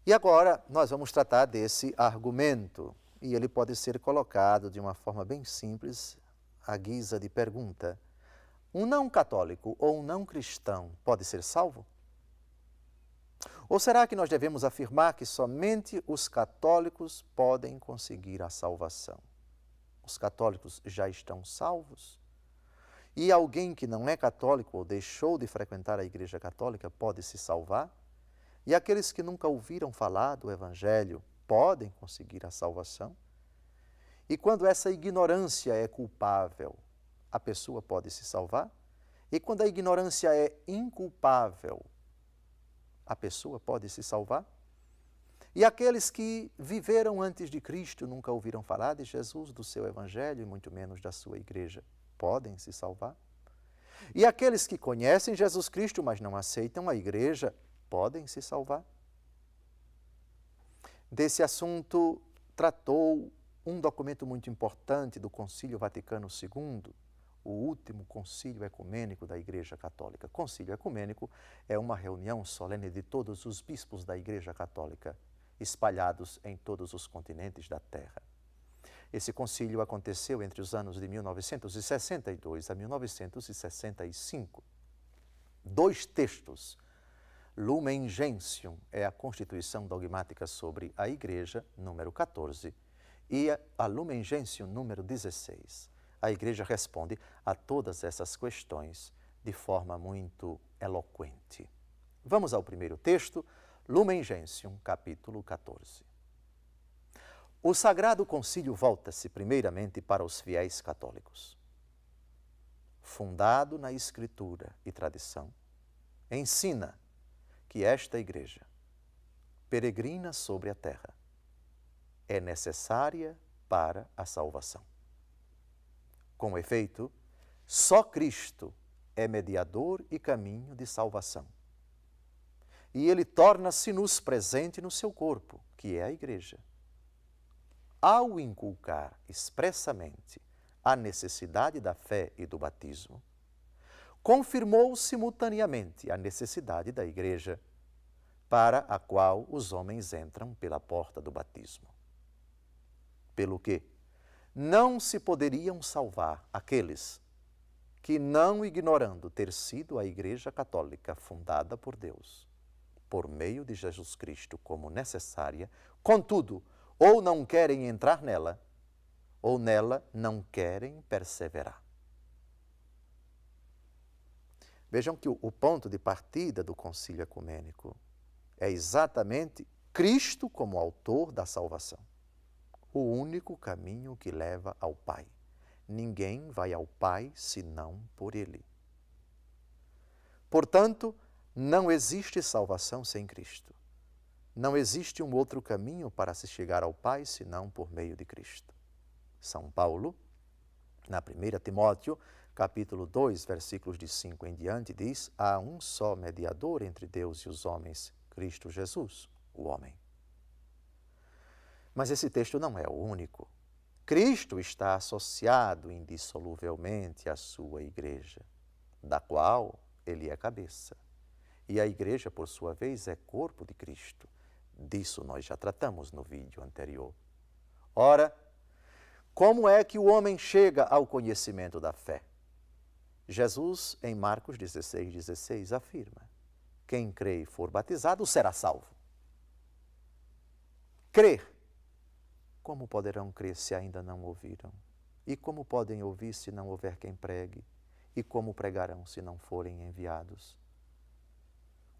E agora nós vamos tratar desse argumento, e ele pode ser colocado de uma forma bem simples, à guisa de pergunta. Um não católico ou um não cristão pode ser salvo? Ou será que nós devemos afirmar que somente os católicos podem conseguir a salvação? Os católicos já estão salvos? E alguém que não é católico ou deixou de frequentar a Igreja Católica pode se salvar? E aqueles que nunca ouviram falar do Evangelho podem conseguir a salvação? E quando essa ignorância é culpável, a pessoa pode se salvar? E quando a ignorância é inculpável, a pessoa pode se salvar? E aqueles que viveram antes de Cristo, nunca ouviram falar de Jesus, do seu Evangelho e muito menos da sua igreja, podem se salvar? E aqueles que conhecem Jesus Cristo, mas não aceitam a igreja, podem se salvar? Desse assunto tratou um documento muito importante do Concílio Vaticano II, o último concílio ecumênico da Igreja Católica. Concílio ecumênico é uma reunião solene de todos os bispos da Igreja Católica, espalhados em todos os continentes da Terra. Esse concílio aconteceu entre os anos de 1962 a 1965. 2 textos. Lumen Gentium é a Constituição Dogmática sobre a Igreja, número 14, e a Lumen Gentium, número 16. A Igreja responde a todas essas questões de forma muito eloquente. Vamos ao primeiro texto, Lumen Gentium, capítulo 14. O Sagrado Concílio volta-se primeiramente para os fiéis católicos. Fundado na Escritura e tradição, ensina que esta igreja, peregrina sobre a terra, é necessária para a salvação. Com efeito, só Cristo é mediador e caminho de salvação. E ele torna-se-nos presente no seu corpo, que é a igreja. Ao inculcar expressamente a necessidade da fé e do batismo, confirmou simultaneamente a necessidade da igreja, para a qual os homens entram pela porta do batismo. Pelo que, não se poderiam salvar aqueles que, não ignorando ter sido a Igreja Católica fundada por Deus, por meio de Jesus Cristo como necessária, contudo, ou não querem entrar nela, ou nela não querem perseverar. Vejam que o ponto de partida do concílio ecumênico é exatamente Cristo como autor da salvação. O único caminho que leva ao Pai. Ninguém vai ao Pai senão por Ele. Portanto, não existe salvação sem Cristo. Não existe um outro caminho para se chegar ao Pai senão por meio de Cristo. São Paulo, na 1 Timóteo, capítulo 2, versículos de 5 em diante, diz: há um só mediador entre Deus e os homens, Cristo Jesus, o homem. Mas esse texto não é o único. Cristo está associado indissoluvelmente à sua igreja, da qual ele é cabeça. E a igreja, por sua vez, é corpo de Cristo. Disso nós já tratamos no vídeo anterior. Ora, como é que o homem chega ao conhecimento da fé? Jesus, em Marcos 16:16, afirma: quem crê e for batizado será salvo. Crer. Como poderão crer se ainda não ouviram? E como podem ouvir se não houver quem pregue? E como pregarão se não forem enviados?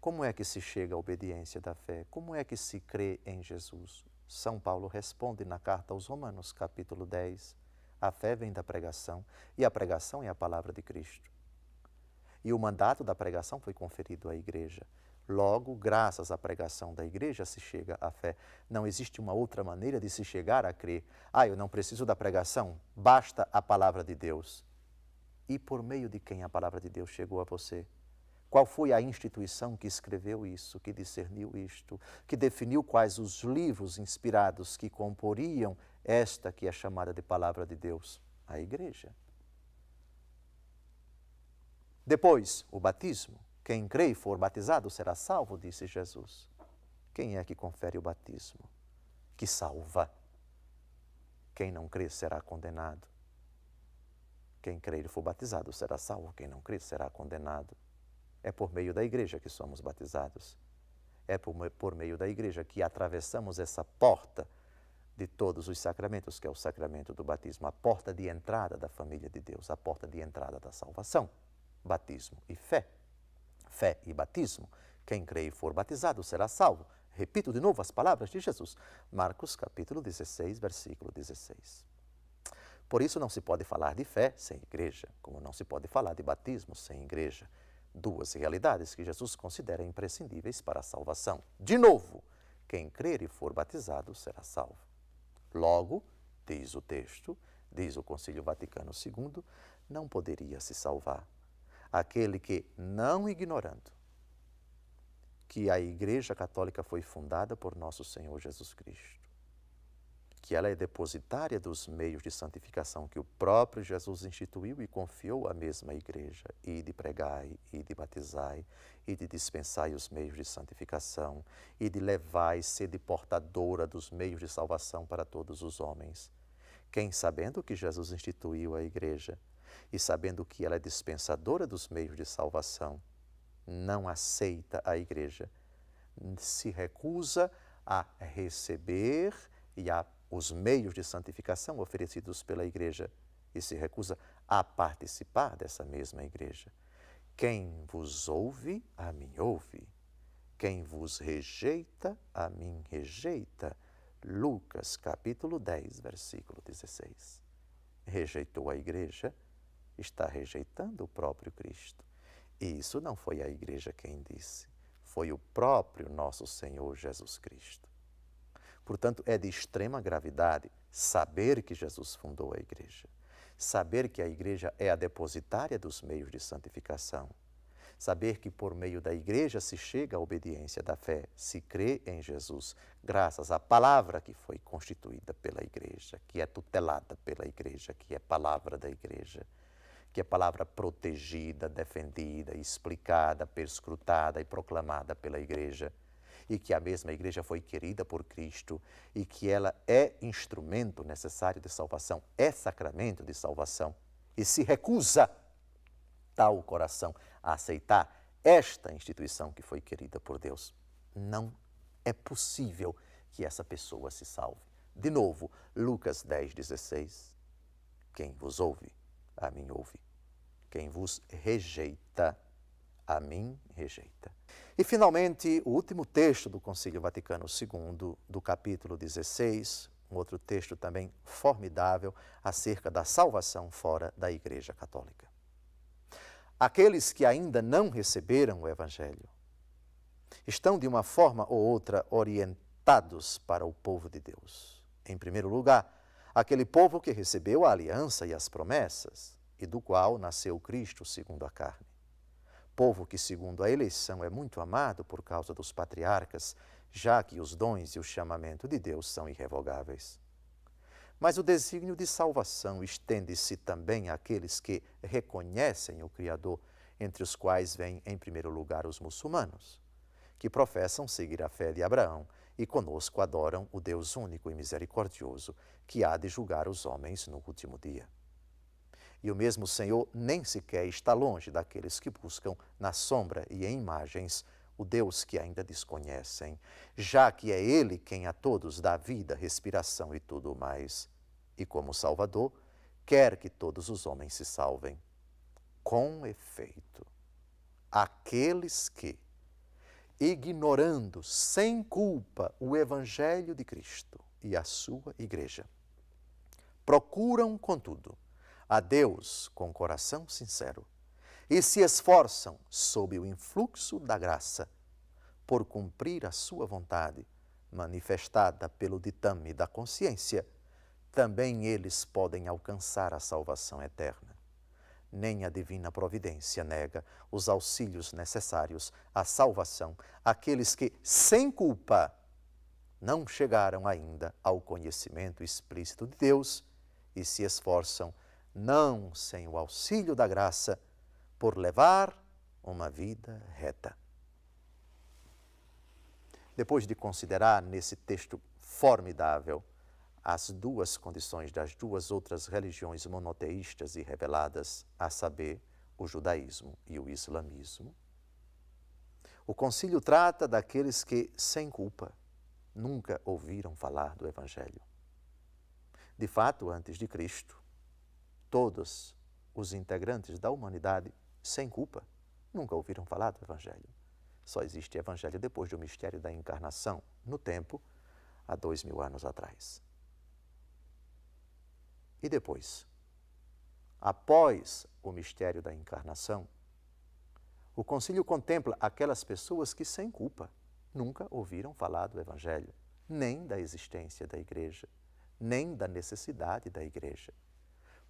Como é que se chega à obediência da fé? Como é que se crê em Jesus? São Paulo responde na carta aos Romanos, capítulo 10, a fé vem da pregação, e a pregação é a palavra de Cristo. E o mandato da pregação foi conferido à igreja. Logo, graças à pregação da igreja, se chega à fé. Não existe uma outra maneira de se chegar a crer. Eu não preciso da pregação, basta a palavra de Deus. E por meio de quem a palavra de Deus chegou a você? Qual foi a instituição que escreveu isso, que discerniu isto, que definiu quais os livros inspirados que comporiam esta que é chamada de palavra de Deus? A igreja. Depois, o batismo. Quem crê e for batizado será salvo, disse Jesus. Quem é que confere o batismo? Que salva. Quem não crê será condenado. Quem crê e for batizado será salvo, quem não crê será condenado. É por meio da igreja que somos batizados. É por meio da igreja que atravessamos essa porta de todos os sacramentos, que é o sacramento do batismo, a porta de entrada da família de Deus, a porta de entrada da salvação. Batismo e fé. Fé e batismo. Quem crê e for batizado será salvo. Repito de novo as palavras de Jesus. Marcos capítulo 16, versículo 16. Por isso não se pode falar de fé sem igreja, como não se pode falar de batismo sem igreja. Duas realidades que Jesus considera imprescindíveis para a salvação. De novo, quem crer e for batizado será salvo. Logo, diz o texto, diz o Concílio Vaticano II, não poderia se salvar aquele que, não ignorando que a Igreja Católica foi fundada por nosso Senhor Jesus Cristo, que ela é depositária dos meios de santificação que o próprio Jesus instituiu e confiou à mesma Igreja, e de pregai, e de batizai, e de dispensai os meios de santificação, e de levai sede portadora dos meios de salvação para todos os homens. Quem, sabendo que Jesus instituiu a Igreja, e sabendo que ela é dispensadora dos meios de salvação, não aceita a Igreja, se recusa a receber os meios de santificação oferecidos pela Igreja e se recusa a participar dessa mesma Igreja. Quem vos ouve, a mim ouve. Quem vos rejeita, a mim rejeita. Lucas, capítulo 10, versículo 16. Rejeitou a Igreja, está rejeitando o próprio Cristo. E isso não foi a Igreja quem disse, foi o próprio nosso Senhor Jesus Cristo. Portanto, é de extrema gravidade saber que Jesus fundou a Igreja, saber que a Igreja é a depositária dos meios de santificação, saber que por meio da Igreja se chega à obediência da fé, se crê em Jesus, graças à palavra que foi constituída pela Igreja, que é tutelada pela Igreja, que é palavra da Igreja, que é palavra protegida, defendida, explicada, perscrutada e proclamada pela Igreja. e que a mesma igreja foi querida por Cristo e que ela é instrumento necessário de salvação, é sacramento de salvação, e se recusa tal coração a aceitar esta instituição que foi querida por Deus, não é possível que essa pessoa se salve. De novo, Lucas 10,16, quem vos ouve, a mim ouve. Quem vos rejeita, a mim rejeita. E, finalmente, o último texto do Concílio Vaticano II, do capítulo 16, um outro texto também formidável acerca da salvação fora da Igreja Católica. Aqueles que ainda não receberam o Evangelho estão, de uma forma ou outra, orientados para o povo de Deus. Em primeiro lugar, aquele povo que recebeu a aliança e as promessas, e do qual nasceu Cristo segundo a carne. Povo que, segundo a eleição, é muito amado por causa dos patriarcas, já que os dons e o chamamento de Deus são irrevogáveis. Mas o desígnio de salvação estende-se também àqueles que reconhecem o Criador, entre os quais vêm, em primeiro lugar, os muçulmanos, que professam seguir a fé de Abraão e conosco adoram o Deus único e misericordioso, que há de julgar os homens no último dia. E o mesmo Senhor nem sequer está longe daqueles que buscam na sombra e em imagens o Deus que ainda desconhecem, já que é Ele quem a todos dá vida, respiração e tudo mais. E como Salvador, quer que todos os homens se salvem. Com efeito, aqueles que, ignorando sem culpa o Evangelho de Cristo e a sua Igreja, procuram, contudo, a Deus com coração sincero e se esforçam sob o influxo da graça por cumprir a sua vontade, manifestada pelo ditame da consciência, também eles podem alcançar a salvação eterna. Nem a divina providência nega os auxílios necessários à salvação àqueles que, sem culpa, não chegaram ainda ao conhecimento explícito de Deus e se esforçam, não sem o auxílio da graça, por levar uma vida reta. Depois de considerar nesse texto formidável as duas condições das duas outras religiões monoteístas e reveladas, a saber, o judaísmo e o islamismo, o concílio trata daqueles que, sem culpa, nunca ouviram falar do Evangelho. De fato, antes de Cristo, todos os integrantes da humanidade, sem culpa, nunca ouviram falar do Evangelho. Só existe Evangelho depois do mistério da encarnação, no tempo, há 2000 anos atrás. E depois, após o mistério da encarnação, o concílio contempla aquelas pessoas que, sem culpa, nunca ouviram falar do Evangelho, nem da existência da Igreja, nem da necessidade da Igreja.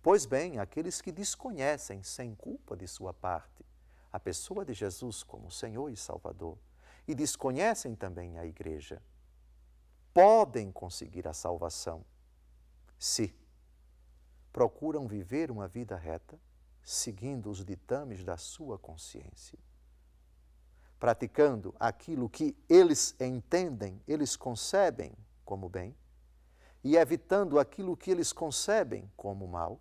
Pois bem, aqueles que desconhecem, sem culpa de sua parte, a pessoa de Jesus como Senhor e Salvador, e desconhecem também a Igreja, podem conseguir a salvação se procuram viver uma vida reta, seguindo os ditames da sua consciência, praticando aquilo que eles entendem, eles concebem como bem, e evitando aquilo que eles concebem como mal,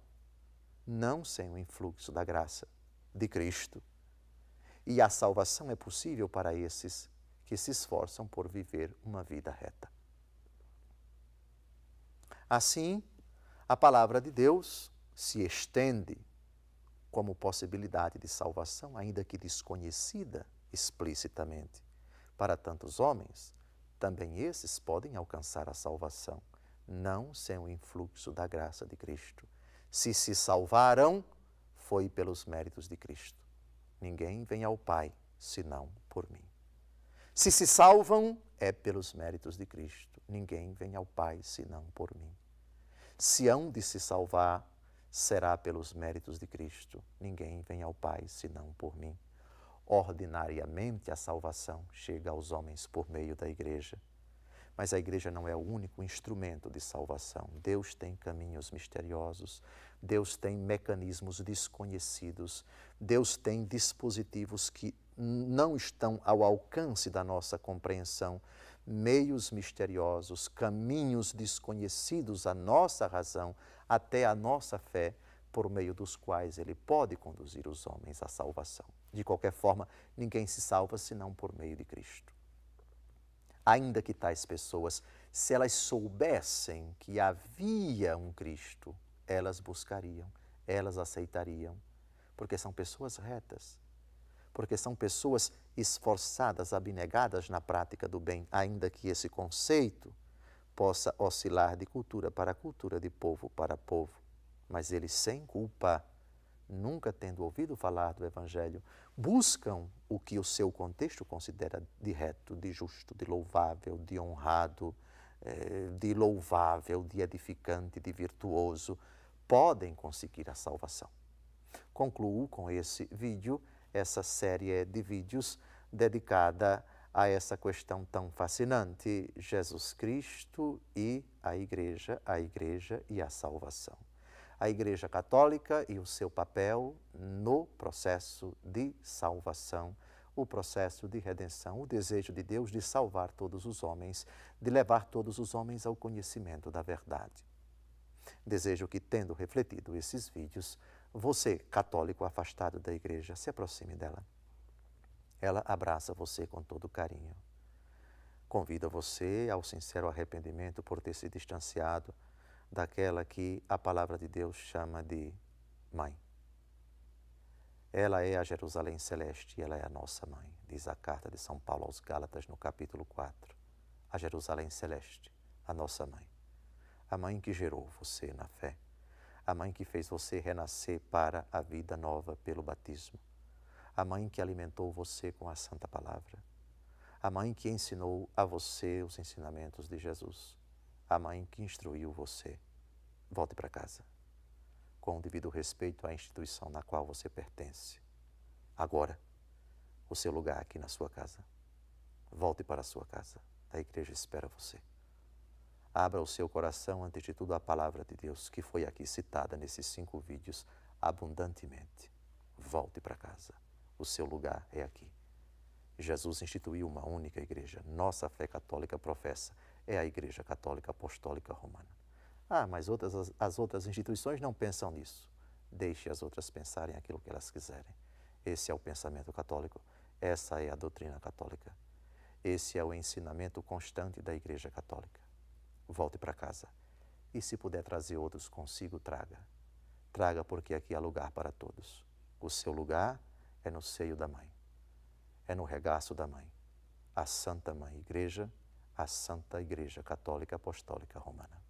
não sem o influxo da graça de Cristo. E a salvação é possível para esses que se esforçam por viver uma vida reta. Assim, a palavra de Deus se estende como possibilidade de salvação, ainda que desconhecida explicitamente. Para tantos homens, também esses podem alcançar a salvação, não sem o influxo da graça de Cristo. Se salvaram, foi pelos méritos de Cristo. Ninguém vem ao Pai, senão por mim. Se salvam, é pelos méritos de Cristo. Ninguém vem ao Pai, senão por mim. Se hão de se salvar, será pelos méritos de Cristo. Ninguém vem ao Pai, senão por mim. Ordinariamente, a salvação chega aos homens por meio da Igreja. Mas a Igreja não é o único instrumento de salvação. Deus tem caminhos misteriosos, Deus tem mecanismos desconhecidos, Deus tem dispositivos que não estão ao alcance da nossa compreensão, meios misteriosos, caminhos desconhecidos à nossa razão, até à nossa fé, por meio dos quais Ele pode conduzir os homens à salvação. De qualquer forma, ninguém se salva senão por meio de Cristo. Ainda que tais pessoas, se elas soubessem que havia um Cristo, elas buscariam, elas aceitariam, porque são pessoas retas, porque são pessoas esforçadas, abnegadas na prática do bem, ainda que esse conceito possa oscilar de cultura para cultura, de povo para povo. Mas eles, sem culpa, nunca tendo ouvido falar do Evangelho, buscam o que o seu contexto considera de reto, de justo, de louvável, de honrado, de louvável, de edificante, de virtuoso, podem conseguir a salvação. Concluo com esse vídeo, essa série de vídeos dedicada a essa questão tão fascinante, Jesus Cristo e a Igreja e a salvação. A Igreja Católica e o seu papel no processo de salvação, o processo de redenção, o desejo de Deus de salvar todos os homens, de levar todos os homens ao conhecimento da verdade. Desejo que, tendo refletido esses vídeos, você, católico afastado da Igreja, se aproxime dela. Ela abraça você com todo carinho. Convida você ao sincero arrependimento por ter se distanciado daquela que a palavra de Deus chama de mãe. Ela é a Jerusalém Celeste e ela é a nossa mãe, diz a carta de São Paulo aos Gálatas no capítulo 4. A Jerusalém Celeste, a nossa mãe. A mãe que gerou você na fé. A mãe que fez você renascer para a vida nova pelo batismo. A mãe que alimentou você com a Santa Palavra. A mãe que ensinou a você os ensinamentos de Jesus. A mãe que instruiu você. Volte para casa, com o devido respeito à instituição na qual você pertence. Agora, o seu lugar aqui na sua casa. Volte para a sua casa. A Igreja espera você. Abra o seu coração, antes de tudo, à palavra de Deus, que foi aqui citada nesses 5 vídeos abundantemente. Volte para casa. O seu lugar é aqui. Jesus instituiu uma única igreja. Nossa fé católica professa é a Igreja Católica Apostólica Romana. Mas as outras instituições não pensam nisso. Deixe as outras pensarem aquilo que elas quiserem. Esse é o pensamento católico. Essa é a doutrina católica. Esse é o ensinamento constante da Igreja Católica. Volte para casa. E se puder trazer outros consigo, traga. Traga, porque aqui há lugar para todos. O seu lugar é no seio da mãe. É no regaço da mãe. A Santa Mãe Igreja, a Santa Igreja Católica Apostólica Romana.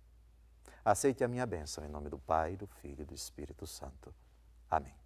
Aceite a minha bênção em nome do Pai, do Filho e do Espírito Santo. Amém.